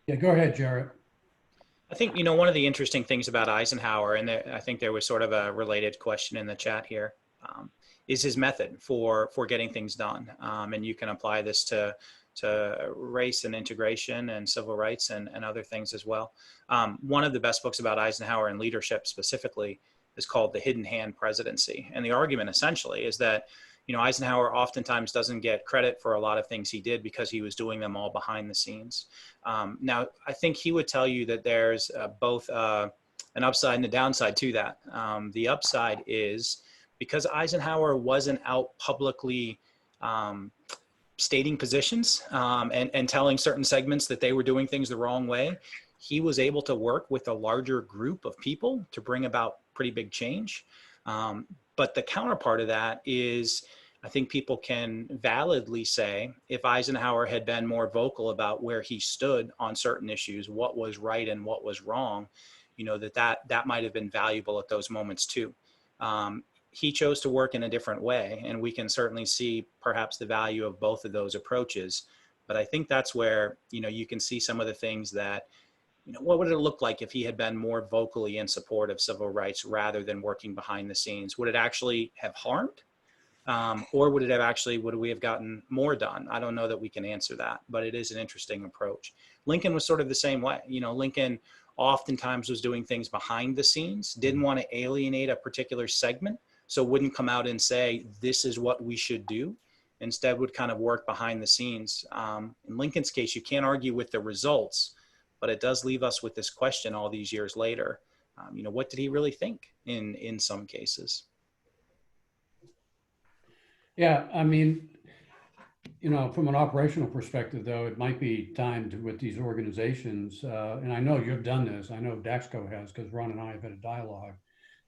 Yeah, go ahead, Jared. I think, you know, one of the interesting things about Eisenhower, and I think there was sort of a related question in the chat here, is his method for getting things done. And you can apply this to race and integration and civil rights and other things as well. One of the best books about Eisenhower and leadership specifically is called The Hidden Hand Presidency. And the argument essentially is that, you know, Eisenhower oftentimes doesn't get credit for a lot of things he did because he was doing them all behind the scenes. Now, I think he would tell you that there's both an upside and a downside to that. The upside is because Eisenhower wasn't out publicly stating positions and telling certain segments that they were doing things the wrong way, he was able to work with a larger group of people to bring about pretty big change. But the counterpart of that is, I think people can validly say, if Eisenhower had been more vocal about where he stood on certain issues, what was right and what was wrong, you know, that might have been valuable at those moments too. He chose to work in a different way, and we can certainly see perhaps the value of both of those approaches. But I think that's where, you know, you can see some of the things that what would it look like if he had been more vocally in support of civil rights rather than working behind the scenes? Would it actually have harmed? Or would we have gotten more done? I don't know that we can answer that, but it is an interesting approach. Lincoln was sort of the same way. Lincoln oftentimes was doing things behind the scenes, didn't want to alienate a particular segment, so wouldn't come out and say, this is what we should do. Instead would kind of work behind the scenes. In Lincoln's case, you can't argue with the results, but it does leave us with this question all these years later. What did he really think in some cases? Yeah, I mean, from an operational perspective, though, it might be time to, with these organizations, and I know you've done this, I know Daxko has, because Ron and I have had a dialogue,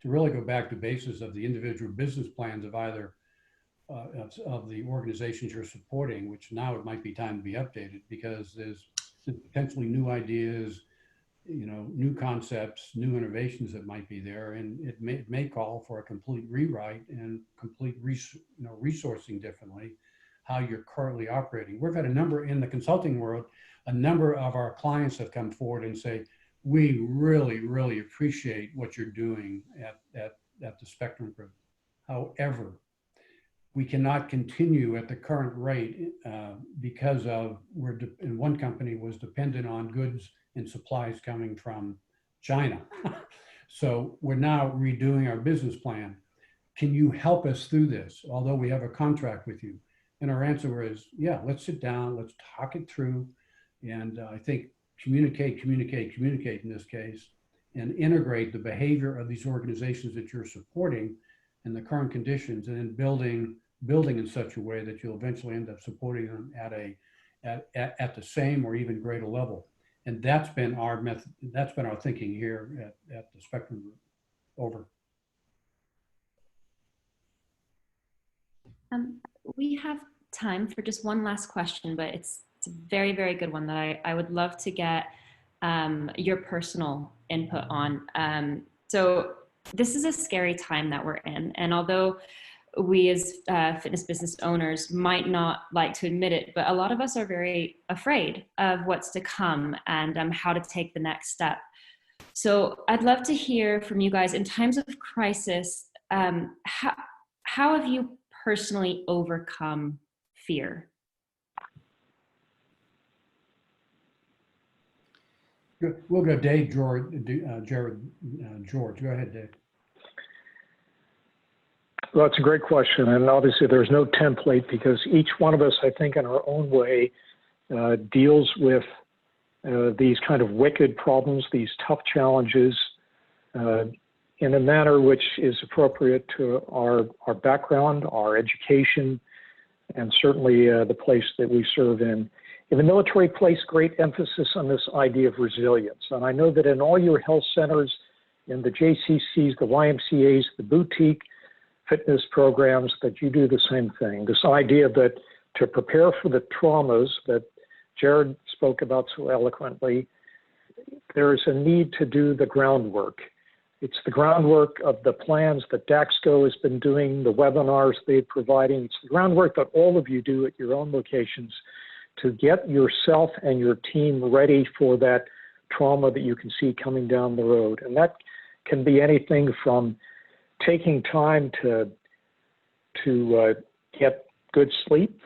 to really go back to basis of the individual business plans of either of the organizations you're supporting, which now it might be time to be updated because there's potentially new ideas, new concepts, new innovations that might be there, and it may call for a complete rewrite and complete resourcing differently how you're currently operating. We've had a number in the consulting world, a number of our clients have come forward and say, we really, really appreciate what you're doing at the Spectrum Group. However, we cannot continue at the current rate because of and one company was dependent on goods and supplies coming from China. So we're now redoing our business plan. Can you help us through this, although we have a contract with you? And our answer is, yeah, let's sit down, let's talk it through. And I think communicate in this case, and integrate the behavior of these organizations that you're supporting in the current conditions, and then building in such a way that you'll eventually end up supporting them at the same or even greater level. And that's been our method. That's been our thinking here at the Spectrum Group. Over. We have time for just one last question, but it's a very, very good one that I would love to get your personal input on. So this is a scary time that we're in. And although we as fitness business owners might not like to admit it, but a lot of us are very afraid of what's to come and how to take the next step. So I'd love to hear from you guys in times of crisis, how have you personally overcome fear? We'll go Dave, Jared, George. Go ahead, Dave. Well, that's a great question. And obviously there's no template because each one of us, I think in our own way, deals with these kind of wicked problems, these tough challenges in a manner which is appropriate to our background, our education, and certainly the place that we serve in. In the military, place great emphasis on this idea of resilience. And I know that in all your health centers, in the JCCs, the YMCAs, the boutique fitness programs, that you do the same thing. This idea that to prepare for the traumas that Jared spoke about so eloquently, there is a need to do the groundwork. It's the groundwork of the plans that Daxko has been doing, the webinars they're providing. It's the groundwork that all of you do at your own locations to get yourself and your team ready for that trauma that you can see coming down the road. And that can be anything from taking time to get good sleep,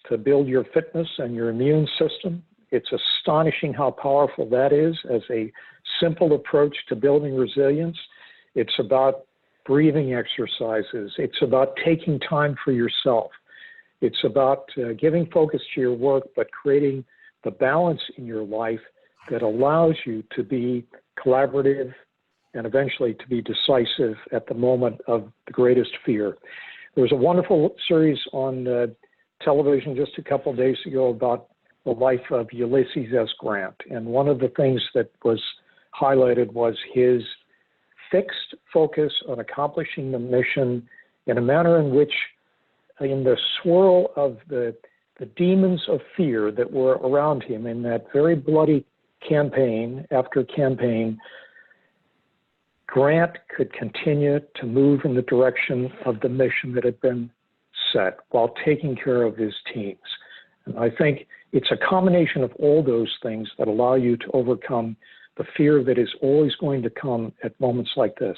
to build your fitness and your immune system. It's astonishing how powerful that is as a simple approach to building resilience. It's about breathing exercises. It's about taking time for yourself. It's about giving focus to your work, but creating the balance in your life that allows you to be collaborative and eventually to be decisive at the moment of the greatest fear. There was a wonderful series on television just a couple of days ago about the life of Ulysses S. Grant. And one of the things that was highlighted was his fixed focus on accomplishing the mission in a manner in which, in the swirl of the demons of fear that were around him in that very bloody campaign after campaign, Grant could continue to move in the direction of the mission that had been set while taking care of his teams. And I think it's a combination of all those things that allow you to overcome the fear that is always going to come at moments like this?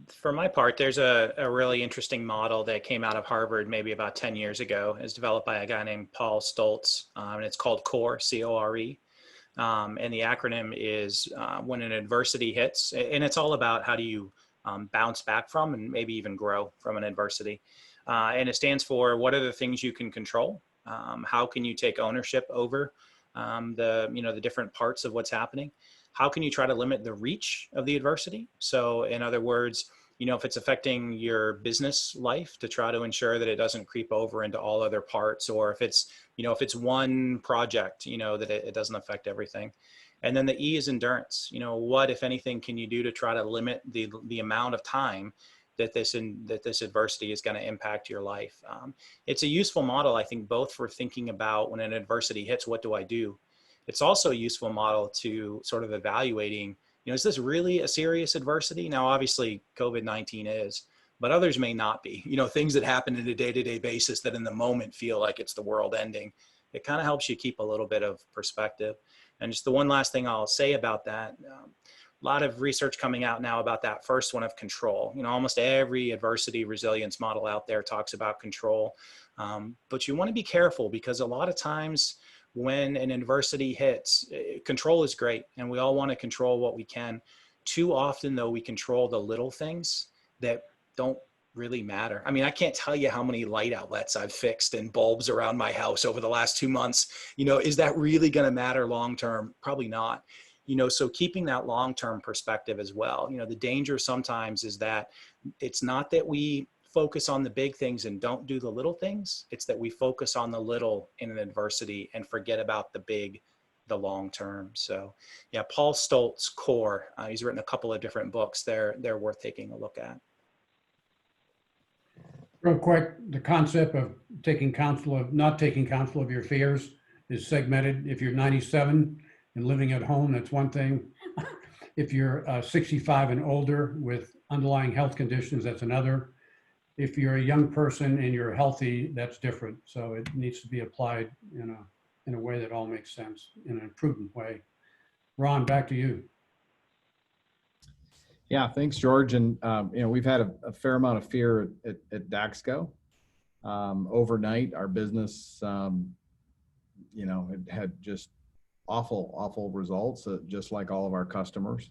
For my part, there's a really interesting model that came out of Harvard maybe about 10 years ago. It's developed by a guy named Paul Stoltz, and it's called CORE, C-O-R-E. And the acronym is when an adversity hits, and it's all about how do you bounce back from and maybe even grow from an adversity. And it stands for what are the things you can control? How can you take ownership over the different parts of what's happening? How can you try to limit the reach of the adversity? So in other words, if it's affecting your business life, to try to ensure that it doesn't creep over into all other parts, or if it's one project, that it doesn't affect everything. And then the E is endurance. What, if anything, can you do to try to limit the amount of time that this adversity is going to impact your life? It's a useful model, I think, both for thinking about when an adversity hits, what do I do? It's also a useful model to sort of evaluating, is this really a serious adversity? Now, obviously, COVID-19 is, but others may not be. Things that happen in a day-to-day basis that in the moment feel like it's the world ending. It kind of helps you keep a little bit of perspective. And just the one last thing I'll say about that, a lot of research coming out now about that first one of control. Almost every adversity resilience model out there talks about control. But you want to be careful, because a lot of times when an adversity hits, control is great, and we all want to control what we can. Too often, though, we control the little things that don't really matter. I mean, I can't tell you how many light outlets I've fixed and bulbs around my house over the last 2 months. Is that really going to matter long term? Probably not. So keeping that long-term perspective as well. The danger sometimes is that it's not that we focus on the big things and don't do the little things. It's that we focus on the little in an adversity and forget about the big, the long term. So yeah, Paul Stoltz, CORE, he's written a couple of different books. They're worth taking a look at. Real quick, the concept of not taking counsel of your fears is segmented. If you're 97 and living at home, that's one thing. If you're 65 and older with underlying health conditions, that's another. If you're a young person and you're healthy, that's different. So it needs to be applied in a way that all makes sense, in a prudent way. Ron, back to you. Yeah, thanks, George. And we've had a fair amount of fear at Daxko. Overnight, our business, it had just awful results, just like all of our customers,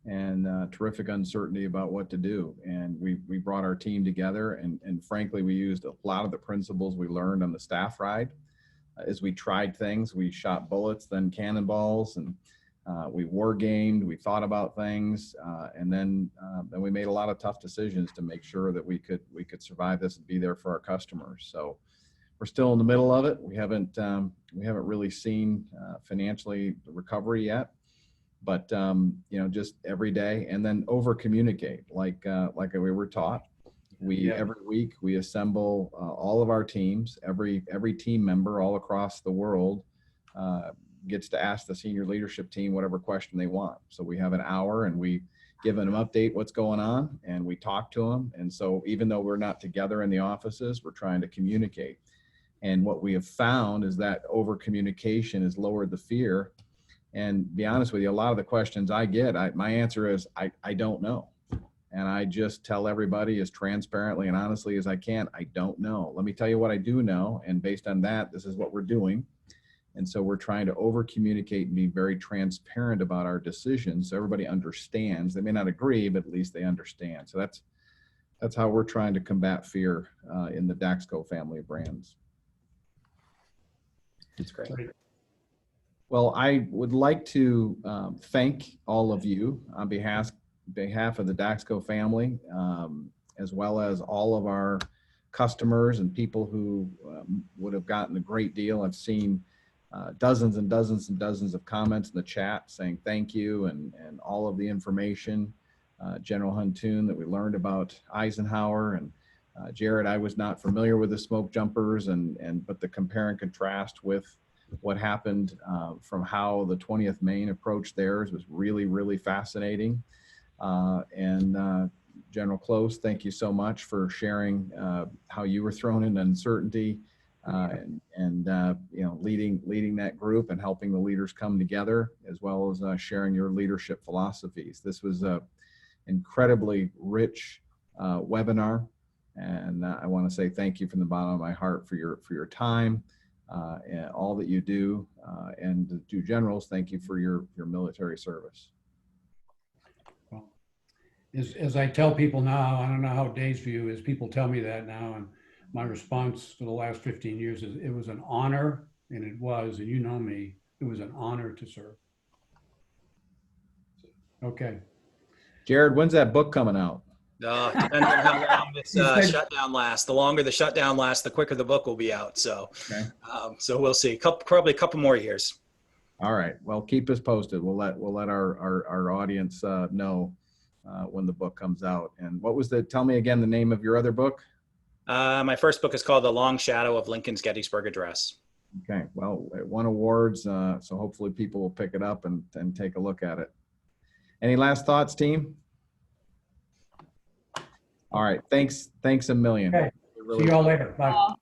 and terrific uncertainty about what to do. And we brought our team together, and frankly, we used a lot of the principles we learned on the staff ride. As we tried things, we shot bullets, then cannonballs, and we war gamed, we thought about things, and then we made a lot of tough decisions to make sure that we could survive this and be there for our customers. So we're still in the middle of it. We haven't really seen financially the recovery yet, but just every day, and then over communicate like we were taught. Every week we assemble all of our teams. Every team member all across the world gets to ask the senior leadership team whatever question they want. So we have an hour, and we give them an update what's going on, and we talk to them. And so even though we're not together in the offices, we're trying to communicate. And what we have found is that over communication has lowered the fear. And be honest with you, a lot of the questions I get, my answer is I don't know. And I just tell everybody as transparently and honestly as I can, I don't know. Let me tell you what I do know. And based on that, this is what we're doing. And so we're trying to over communicate and be very transparent about our decisions, so everybody understands. They may not agree, but at least they understand. So that's how we're trying to combat fear in the Daxko family of brands. That's great. Well, I would like to thank all of you on behalf of the Daxko family, as well as all of our customers and people who would have gotten a great deal. I've seen dozens and dozens and dozens of comments in the chat saying thank you, and all of the information. General Huntoon, that we learned about Eisenhower, and Jared, I was not familiar with the Smokejumpers, but the compare and contrast with what happened from how the 20th Maine approached theirs was really, really fascinating. General Close, thank you so much for sharing how you were thrown into uncertainty you know, leading that group and helping the leaders come together, as well as sharing your leadership philosophies. This was a incredibly rich webinar, and I want to say thank you from the bottom of my heart for your time and all that you do, and the two generals, thank you for your military service. Well, as I tell people now, I don't know how Dave's view is, people tell me that now, and my response for the last 15 years is it was an honor, and it was, and you know me, it was an honor to serve. Okay. Jared, when's that book coming out? Depends on how long this shutdown lasts. The longer the shutdown lasts, the quicker the book will be out. So, Okay. So we'll see. Probably a couple more years. All right. Well, keep us posted. We'll let our audience know when the book comes out. And what was tell me again the name of your other book? My first book is called The Long Shadow of Lincoln's Gettysburg Address. Okay. Well, it won awards, so hopefully people will pick it up and take a look at it. Any last thoughts, team? All right. Thanks a million. Okay. See you all later. Bye.